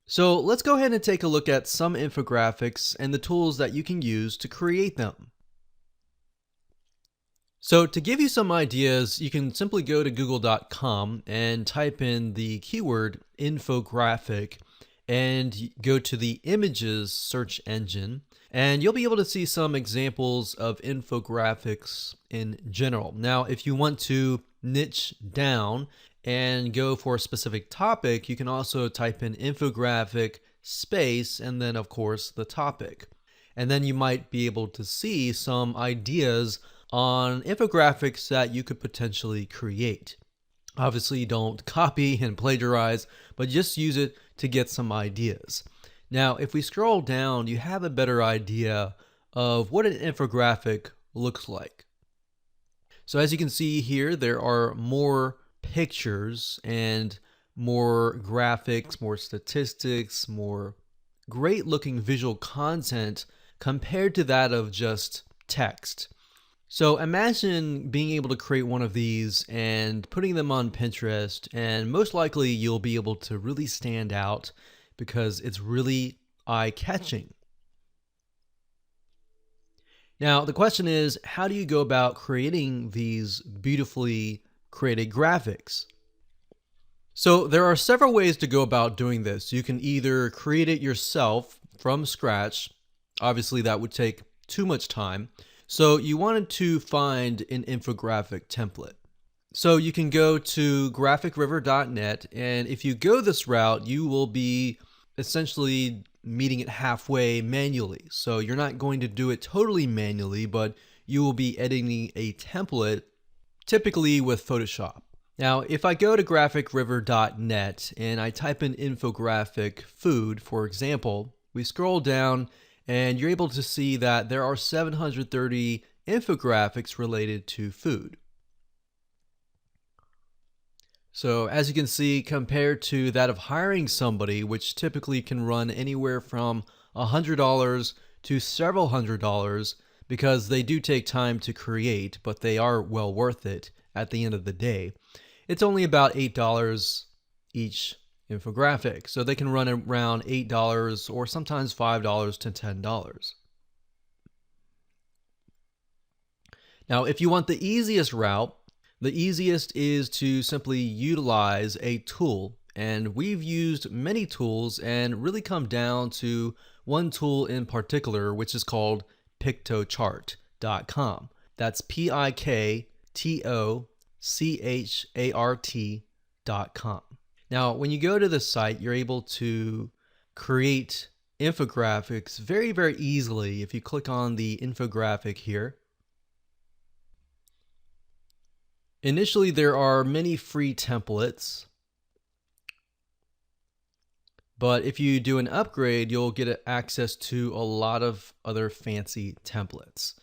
So let's go ahead and take a look at some infographics and the tools that you can use to create them. So to give you some ideas, you can simply go to google.com and type in the keyword infographic and go to the images search engine, and you'll be able to see some examples of infographics in general. Now, if you want to niche down and go for a specific topic, you can also type in infographic space and then of course the topic. And then you might be able to see some ideas on infographics that you could potentially create. Obviously, don't copy and plagiarize, but just use it to get some ideas. Now, if we scroll down, you have a better idea of what an infographic looks like. So as you can see here, there are more pictures and more graphics, more statistics, more great looking visual content compared to that of just text. So imagine being able to create one of these and putting them on Pinterest, and most likely you'll be able to really stand out because it's really eye-catching. Now, the question is, how do you go about creating these beautifully created graphics? So there are several ways to go about doing this. You can either create it yourself from scratch. Obviously, that would take too much time. So you wanted to find an infographic template. So you can go to graphicriver.net, and if you go this route, you will be essentially meeting it halfway manually. So you're not going to do it totally manually, but you will be editing a template, typically with Photoshop. Now, if I go to graphicriver.net and I type in infographic food, for example, we scroll down and you're able to see that there are 730 infographics related to food. So as you can see, compared to that of hiring somebody, which typically can run anywhere from $100 to several $100s, because they do take time to create, but they are well worth it at the end of the day. It's only about $8 each infographic, so they can run around $8 or sometimes $5 to $10. Now, if you want the easiest route, the easiest is to simply utilize a tool, and we've used many tools and really come down to one tool in particular, which is called Piktochart.com. That's Piktochart.com. Now, when you go to the site, you're able to create infographics very, very easily. If you click on the infographic here, initially there are many free templates, but if you do an upgrade, you'll get access to a lot of other fancy templates.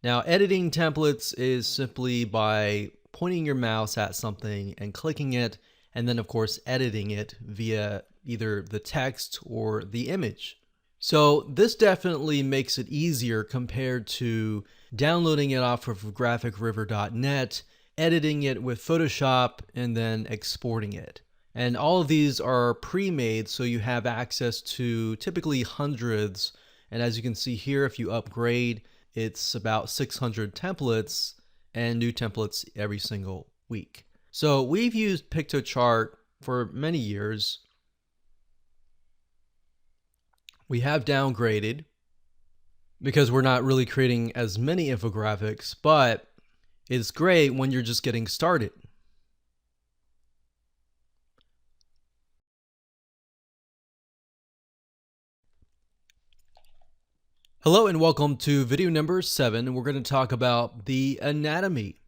Now, editing templates is simply by pointing your mouse at something and clicking it, and then of course editing it via either the text or the image. So this definitely makes it easier compared to downloading it off of graphicriver.net, editing it with Photoshop, and then exporting it. And all of these are pre-made, so you have access to typically hundreds. And as you can see here, if you upgrade, it's about 600 templates and new templates every single week. So we've used Piktochart for many years. We have downgraded because we're not really creating as many infographics, but it's great when you're just getting started. Hello and welcome to video number 7. We're going to talk about the anatomy.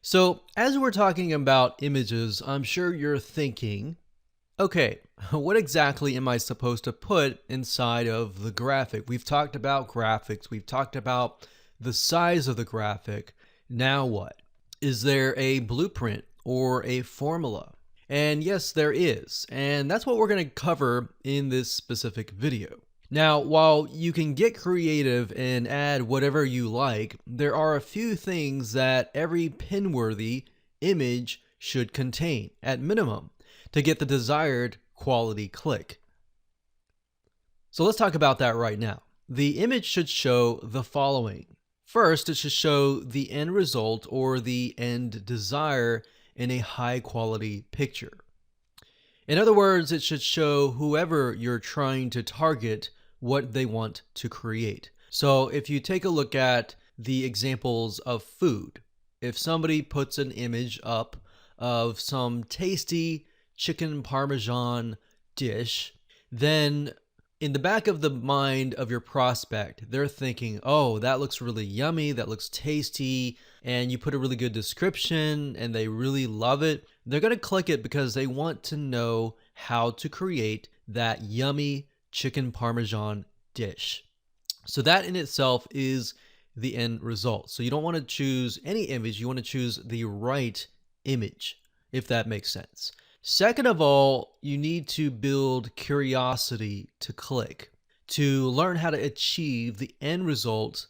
So as we're talking about images, I'm sure you're thinking, okay, what exactly am I supposed to put inside of the graphic? We've talked about graphics. We've talked about the size of the graphic. Now what? Is there a blueprint or a formula? And yes, there is. And that's what we're going to cover in this specific video. Now, while you can get creative and add whatever you like, there are a few things that every pin-worthy image should contain, at minimum, to get the desired quality click. So let's talk about that right now. The image should show the following. First, it should show the end result or the end desire in a high-quality picture. In other words, it should show whoever you're trying to target what they want to create. So if you take a look at the examples of food, if somebody puts an image up of some tasty chicken parmesan dish, then in the back of the mind of your prospect, they're thinking, oh, that looks really yummy, that looks tasty, and you put a really good description and they really love it. They're going to click it because they want to know how to create that yummy chicken parmesan dish. So that in itself is the end result. So you don't want to choose any image, you want to choose the right image, if that makes sense. Second of all, you need to build curiosity to click, to learn how to achieve the end result.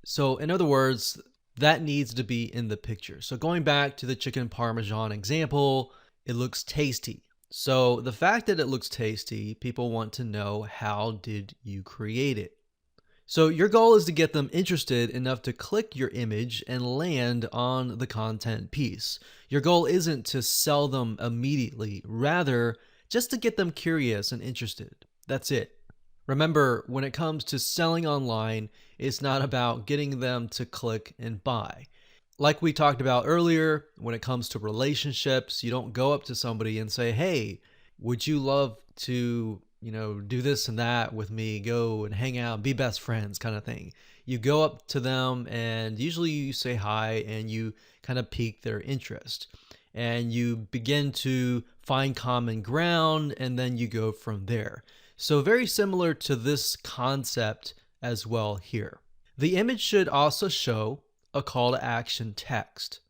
So in other words, that needs to be in the picture. So going back to the chicken parmesan example, it looks tasty. So the fact that it looks tasty, people want to know, how did you create it? So your goal is to get them interested enough to click your image and land on the content piece. Your goal isn't to sell them immediately, rather just to get them curious and interested. That's it. Remember, when it comes to selling online, it's not about getting them to click and buy. Like we talked about earlier, when it comes to relationships, you don't go up to somebody and say, hey, would you love to, do this and that with me, go and hang out, be best friends kind of thing. You go up to them and usually you say hi and you kind of pique their interest. And you begin to find common ground and then you go from there. So very similar to this concept as well here. The image should also show a call to action text.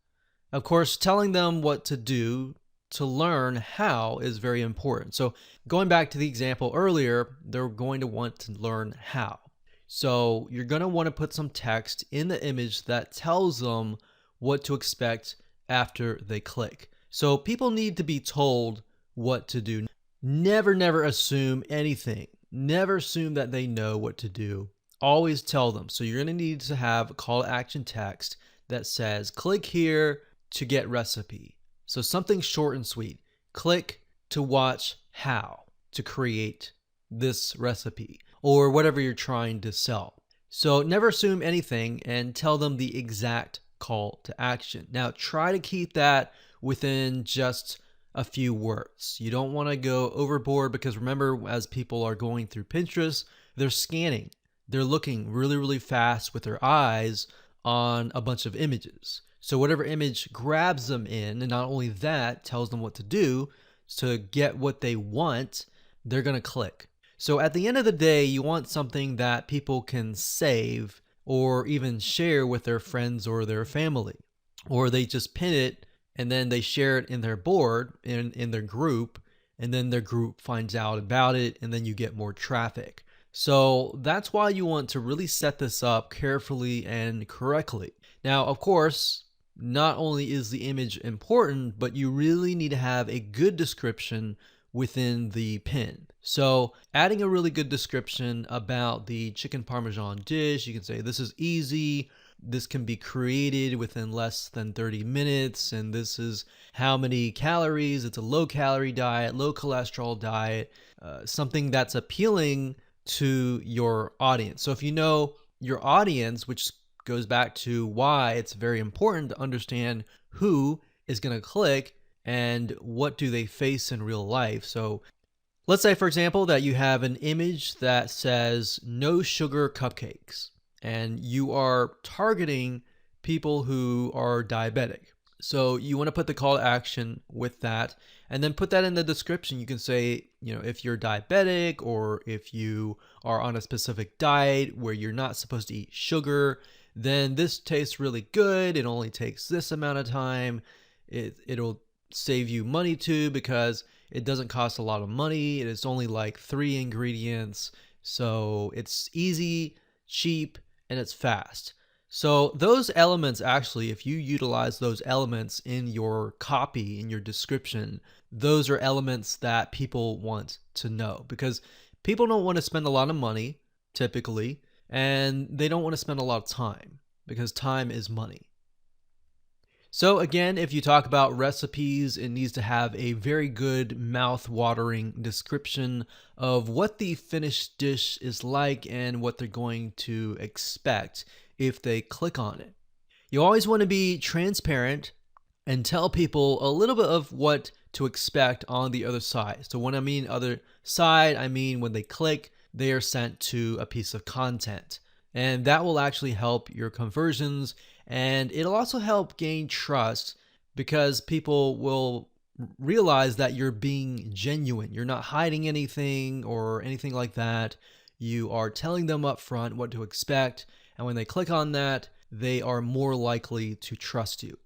Of course, telling them what to do to learn how is very important. So going back to the example earlier, they're going to want to learn how. So you're going to want to put some text in the image that tells them what to expect after they click. So people need to be told what to do. Never assume anything. Never assume that they know what to do. Always tell them. So you're going to need to have a call to action text that says, click here to get recipe. So something short and sweet. Click to watch how to create this recipe or whatever you're trying to sell. So never assume anything and tell them the exact call to action. Now try to keep that within just a few words. You don't want to go overboard because remember, as people are going through Pinterest, they're scanning. They're looking really, really fast with their eyes on a bunch of images. So whatever image grabs them in, and not only that, tells them what to do to get what they want, they're going to click. So at the end of the day, you want something that people can save or even share with their friends or their family. Or they just pin it and then they share it in their board, in their group, and then their group finds out about it, and then you get more traffic. So that's why you want to really set this up carefully and correctly. Now, of course, not only is the image important, but you really need to have a good description within the pin. So adding a really good description about the chicken parmesan dish, you can say this is easy, this can be created within less than 30 minutes, and this is how many calories. It's a low calorie diet, low cholesterol diet, something that's appealing to your audience. So if you know your audience, which goes back to why it's very important to understand who is going to click and what do they face in real life. So let's say, for example, that you have an image that says no sugar cupcakes, and you are targeting people who are diabetic. So you want to put the call to action with that, and then put that in the description. You can say, if you're diabetic or if you are on a specific diet where you're not supposed to eat sugar, then this tastes really good. It only takes this amount of time. It'll save you money too because it doesn't cost a lot of money. It's only like 3 ingredients. So it's easy, cheap, and it's fast. So those elements, actually, if you utilize those elements in your copy, in your description, those are elements that people want to know, because people don't want to spend a lot of money typically, and they don't want to spend a lot of time because time is money. So again, if you talk about recipes, it needs to have a very good mouth-watering description of what the finished dish is like and what they're going to expect if they click on it. You always want to be transparent and tell people a little bit of what to expect on the other side. So when I mean other side, I mean when they click, they are sent to a piece of content. And that will actually help your conversions, and it'll also help gain trust because people will realize that you're being genuine. You're not hiding anything or anything like that. You are telling them up front what to expect, and when they click on that, they are more likely to trust you.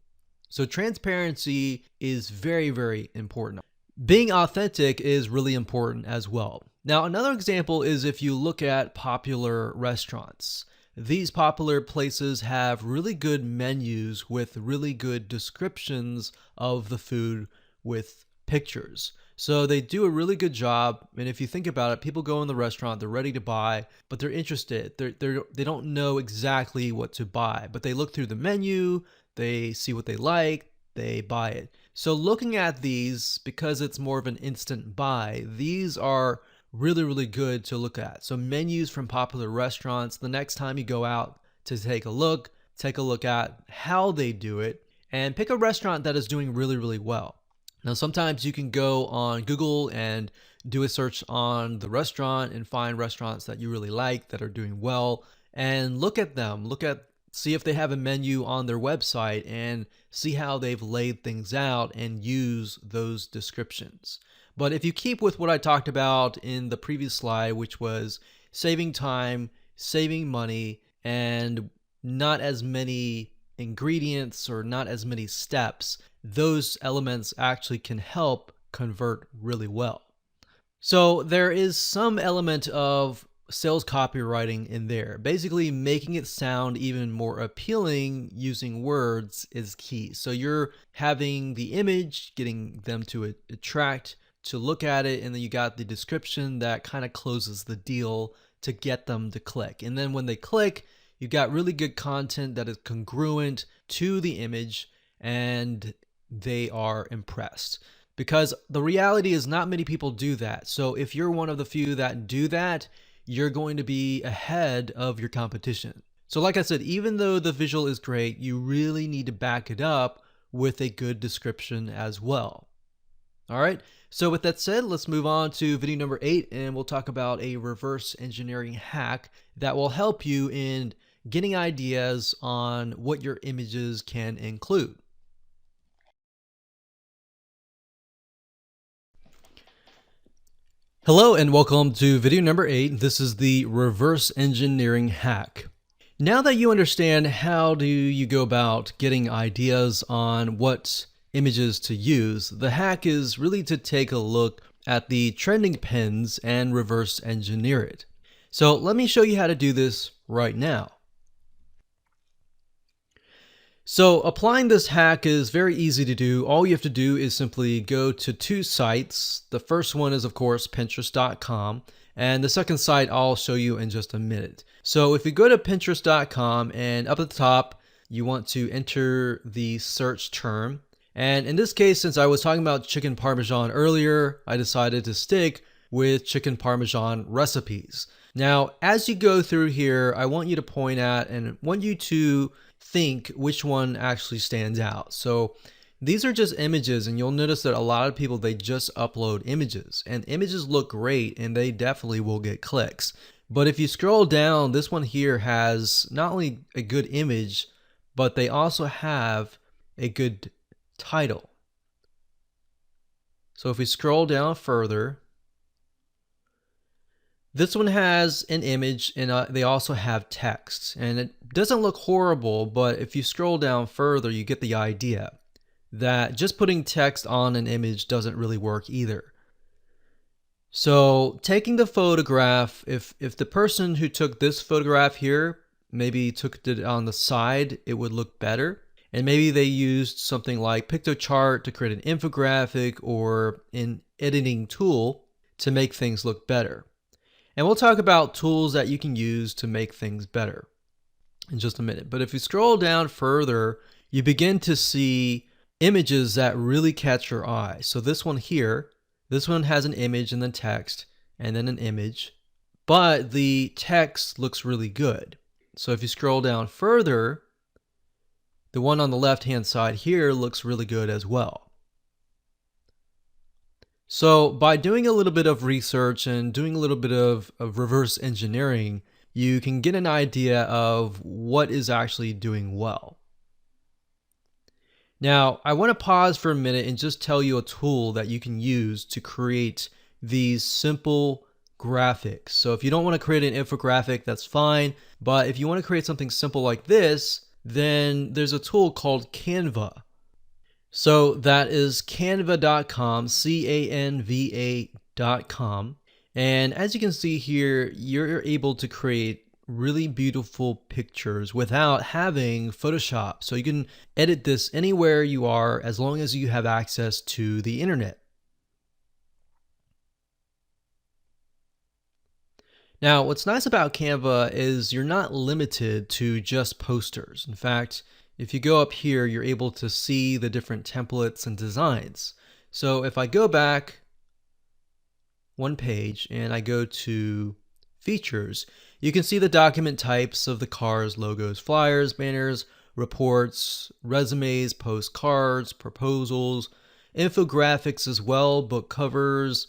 So transparency is very, very important. Being authentic is really important as well. Now, another example is if you look at popular restaurants. These popular places have really good menus with really good descriptions of the food with pictures. So they do a really good job. And if you think about it, people go in the restaurant, they're ready to buy, but they're interested. They don't know exactly what to buy, but they look through the menu, they see what they like, they buy it. So looking at these, because it's more of an instant buy, these are really, really good to look at. So menus from popular restaurants, the next time you go out to take a look at how they do it and pick a restaurant that is doing really, really well. Now, sometimes you can go on Google and do a search on the restaurant and find restaurants that you really like that are doing well, and look at them, see if they have a menu on their website and see how they've laid things out and use those descriptions. But if you keep with what I talked about in the previous slide, which was saving time, saving money, and not as many ingredients or not as many steps, those elements actually can help convert really well. So there is some element of sales copywriting in there. Basically, making it sound even more appealing using words is key. So you're having the image, getting them to attract to look at it, and then you got the description that kind of closes the deal to get them to click. And then when they click, you got really good content that is congruent to the image, and they are impressed. Because the reality is not many people do that. So if you're one of the few that do that, you're going to be ahead of your competition. So like I said, even though the visual is great, you really need to back it up with a good description as well. All right. So with that said, let's move on to video number 8, and we'll talk about a reverse engineering hack that will help you in getting ideas on what your images can include. Hello and welcome to video number 8. This is the reverse engineering hack. Now that you understand how do you go about getting ideas on what images to use, the hack is really to take a look at the trending pins and reverse engineer it. So let me show you how to do this right now. So applying this hack is very easy to do. All you have to do is simply go to 2 sites. The first one is, of course, Pinterest.com. And the second site I'll show you in just a minute. So if you go to Pinterest.com and up at the top, you want to enter the search term. And in this case, since I was talking about chicken parmesan earlier, I decided to stick with chicken parmesan recipes. Now, as you go through here, I want you to point at and want you to think which one actually stands out. So these are just images, and you'll notice that a lot of people, they just upload images, and images look great and they definitely will get clicks. But if you scroll down, this one here has not only a good image, but they also have a good title. So if we scroll down further, this one has an image and they also have text, and it doesn't look horrible, but if you scroll down further, you get the idea that just putting text on an image doesn't really work either. So taking the photograph, if the person who took this photograph here maybe took it on the side, it would look better. And maybe they used something like PictoChart to create an infographic or an editing tool to make things look better. And we'll talk about tools that you can use to make things better in just a minute. But if you scroll down further, you begin to see images that really catch your eye. So this one here, this one has an image and then text and then an image, but the text looks really good. So if you scroll down further, the one on the left-hand side here looks really good as well. So by doing a little bit of research and doing a little bit of reverse engineering, you can get an idea of what is actually doing well. Now, I want to pause for a minute and just tell you a tool that you can use to create these simple graphics. So if you don't want to create an infographic, that's fine. But if you want to create something simple like this, then there's a tool called Canva. So that is canva.com, canva.com. And as you can see here, you're able to create really beautiful pictures without having Photoshop. So you can edit this anywhere you are as long as you have access to the internet. Now, what's nice about Canva is you're not limited to just posters. In fact, if you go up here, you're able to see the different templates and designs. So if I go back one page and I go to features, you can see the document types of the cars, logos, flyers, banners, reports, resumes, postcards, proposals, infographics as well, book covers,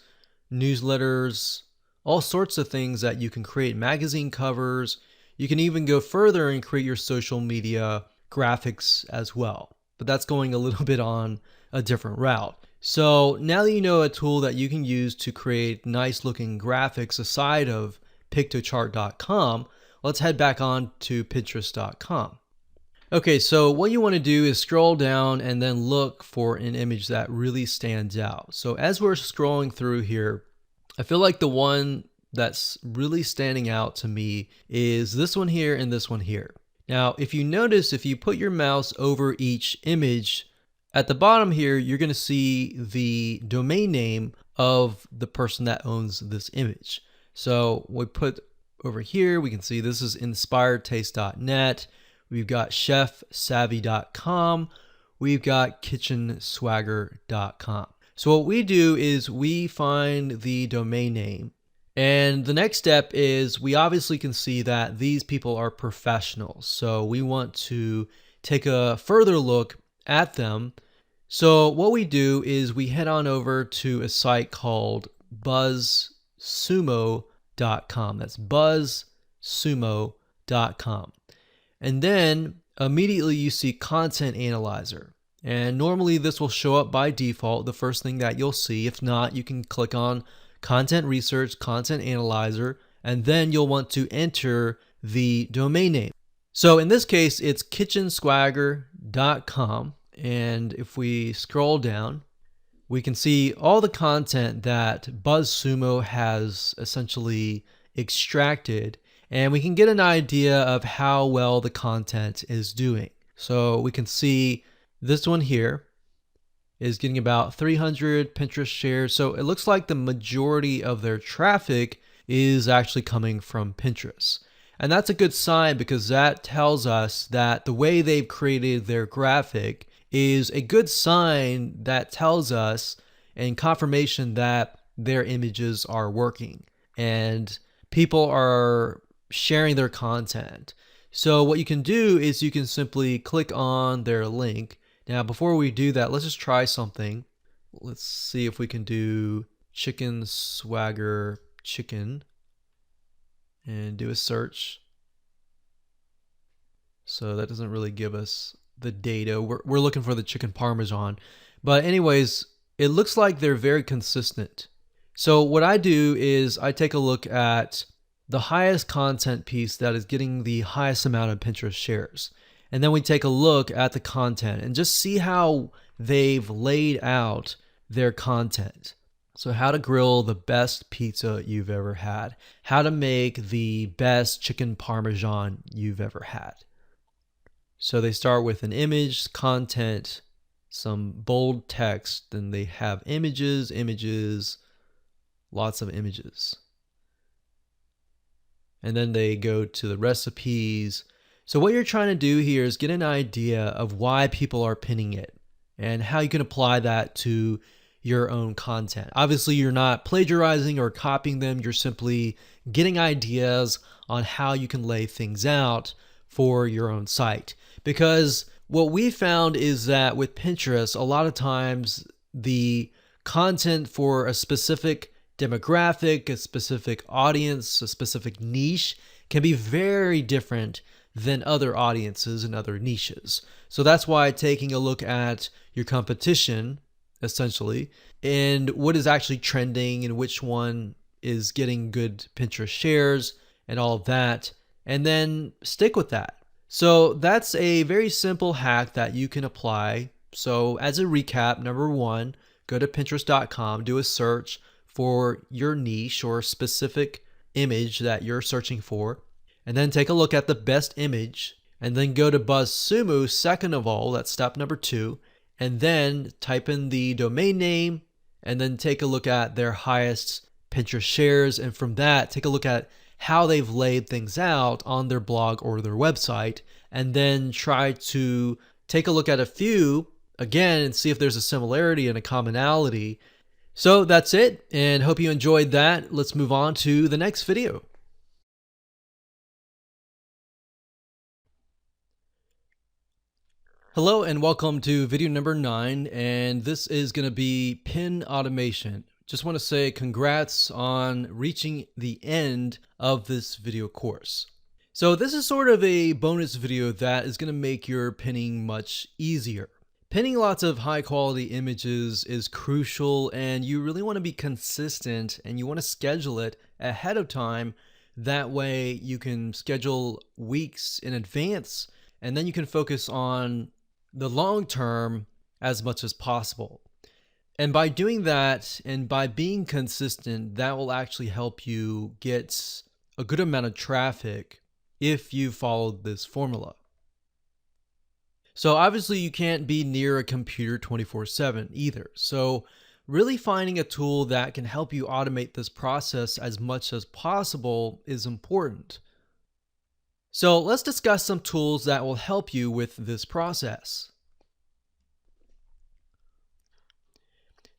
newsletters, all sorts of things that you can create, magazine covers. You can even go further and create your social media graphics as well. But that's going a little bit on a different route. So now that you know a tool that you can use to create nice looking graphics aside of PictoChart.com, let's head back on to Pinterest.com. Okay, so what you want to do is scroll down and then look for an image that really stands out. So as we're scrolling through here, I feel like the one that's really standing out to me is this one here and this one here. Now, if you notice, if you put your mouse over each image, at the bottom here, you're going to see the domain name of the person that owns this image. So we put over here, we can see this is inspiredtaste.net. We've got chefsavvy.com. We've got kitchenswagger.com. So what we do is we find the domain name. And the next step is we obviously can see that these people are professionals. So we want to take a further look at them So what we do is we head on over to a site called buzzsumo.com. That's buzzsumo.com. And then immediately you see Content Analyzer. And normally this will show up by default, the first thing that you'll see. If not, you can click on Content Research, Content Analyzer, and then you'll want to enter the domain name. So in this case, it's kitchenswagger.com. And if we scroll down, we can see all the content that BuzzSumo has essentially extracted, and we can get an idea of how well the content is doing. So we can see this one here is getting about 300 Pinterest shares. So it looks like the majority of their traffic is actually coming from Pinterest. And that's a good sign because that tells us that the way they've created their graphic is a good sign that tells us and confirmation that their images are working and people are sharing their content. So what you can do is you can simply click on their link. Now, before we do that, let's just try something. Let's see if we can do chicken swagger chicken and do a search. So that doesn't really give us the data. We're looking for the chicken parmesan. But anyways, it looks like they're very consistent. So what I do is I take a look at the highest content piece that is getting the highest amount of Pinterest shares. And then we take a look at the content and just see how they've laid out their content. So how to grill the best pizza you've ever had. How to make the best chicken parmesan you've ever had. So they start with an image, content, some bold text, then they have images, lots of images. And then they go to the recipes. So what you're trying to do here is get an idea of why people are pinning it and how you can apply that to your own content. Obviously, you're not plagiarizing or copying them. You're simply getting ideas on how you can lay things out for your own site. Because what we found is that with Pinterest, a lot of times the content for a specific demographic, a specific audience, a specific niche can be very different than other audiences and other niches. So that's why taking a look at your competition, essentially, and what is actually trending and which one is getting good Pinterest shares and all of that, and then stick with that. So that's a very simple hack that you can apply. So as a recap, number one, go to Pinterest.com, do a search for your niche or specific image that you're searching for, and then take a look at the best image, and then go to BuzzSumo second of all, that's step number 2, and then type in the domain name, and then take a look at their highest Pinterest shares, and from that, take a look at how they've laid things out on their blog or their website, and then try to take a look at a few again and see if there's a similarity and a commonality. So that's it, and hope you enjoyed that. Let's move on to the next video. Hello and welcome to video number 9, and this is going to be pin automation. Just want to say congrats on reaching the end of this video course. So this is sort of a bonus video that is going to make your pinning much easier. Pinning lots of high quality images is crucial, and you really want to be consistent and you want to schedule it ahead of time. That way you can schedule weeks in advance, and then you can focus on the long term as much as possible. And by doing that and by being consistent, that will actually help you get a good amount of traffic if you followed this formula. So obviously you can't be near a computer 24/7 either. So really finding a tool that can help you automate this process as much as possible is important. So let's discuss some tools that will help you with this process.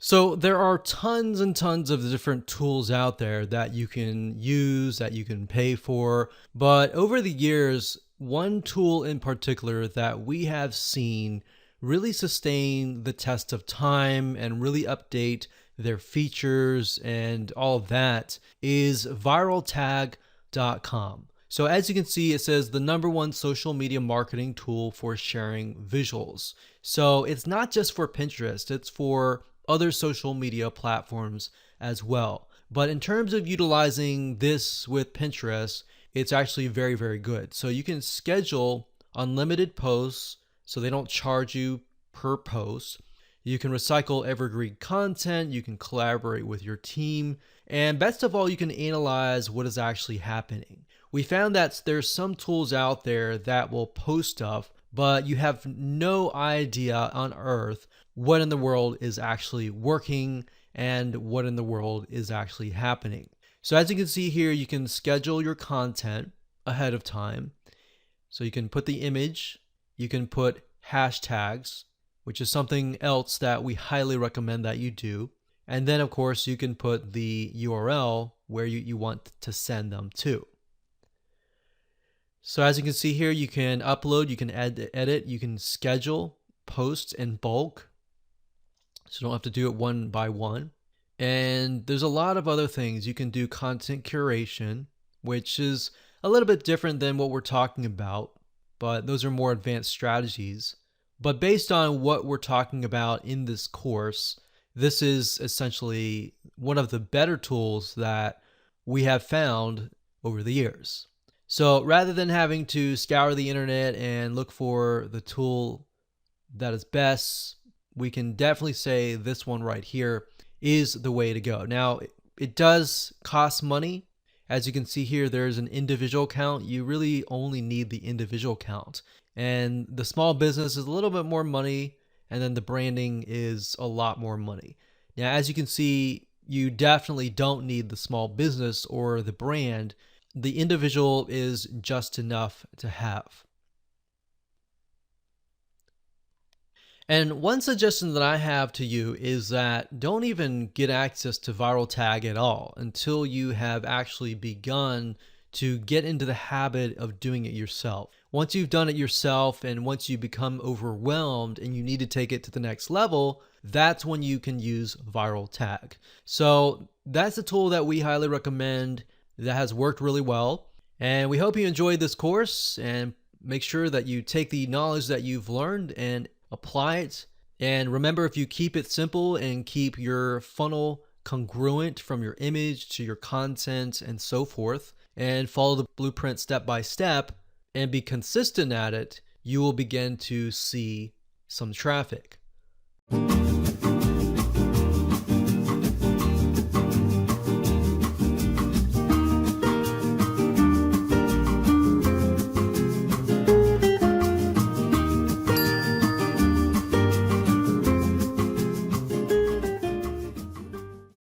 So there are tons and tons of different tools out there that you can use, that you can pay for. But over the years, one tool in particular that we have seen really sustain the test of time and really update their features and all of that is viraltag.com. So as you can see, it says the #1 social media marketing tool for sharing visuals. So it's not just for Pinterest, it's for other social media platforms as well. But in terms of utilizing this with Pinterest, it's actually very, very good. So you can schedule unlimited posts so they don't charge you per post. You can recycle evergreen content, you can collaborate with your team, and best of all, you can analyze what is actually happening. We found that there's some tools out there that will post stuff, but you have no idea on earth what in the world is actually working and what in the world is actually happening. So as you can see here, you can schedule your content ahead of time. So you can put the image, you can put hashtags, which is something else that we highly recommend that you do. And then of course you can put the URL where you want to send them to. So as you can see here, you can upload, you can edit, you can schedule posts in bulk. So you don't have to do it one by one. And there's a lot of other things. You can do content curation, which is a little bit different than what we're talking about, but those are more advanced strategies. But based on what we're talking about in this course, this is essentially one of the better tools that we have found over the years. So rather than having to scour the internet and look for the tool that is best, we can definitely say this one right here is the way to go. Now, it does cost money. As you can see here, there's an individual count. You really only need the individual count. And the small business is a little bit more money, and then the branding is a lot more money. Now, as you can see, you definitely don't need the small business or the brand. The individual is just enough to have. And one suggestion that I have to you is that don't even get access to Viral Tag at all until you have actually begun to get into the habit of doing it yourself. Once you've done it yourself and once you become overwhelmed and you need to take it to the next level, that's when you can use Viral Tag. So that's a tool that we highly recommend that has worked really well. And we hope you enjoyed this course, and make sure that you take the knowledge that you've learned and apply it. And remember, if you keep it simple and keep your funnel congruent from your image to your content and so forth, and follow the blueprint step by step and be consistent at it, you will begin to see some traffic.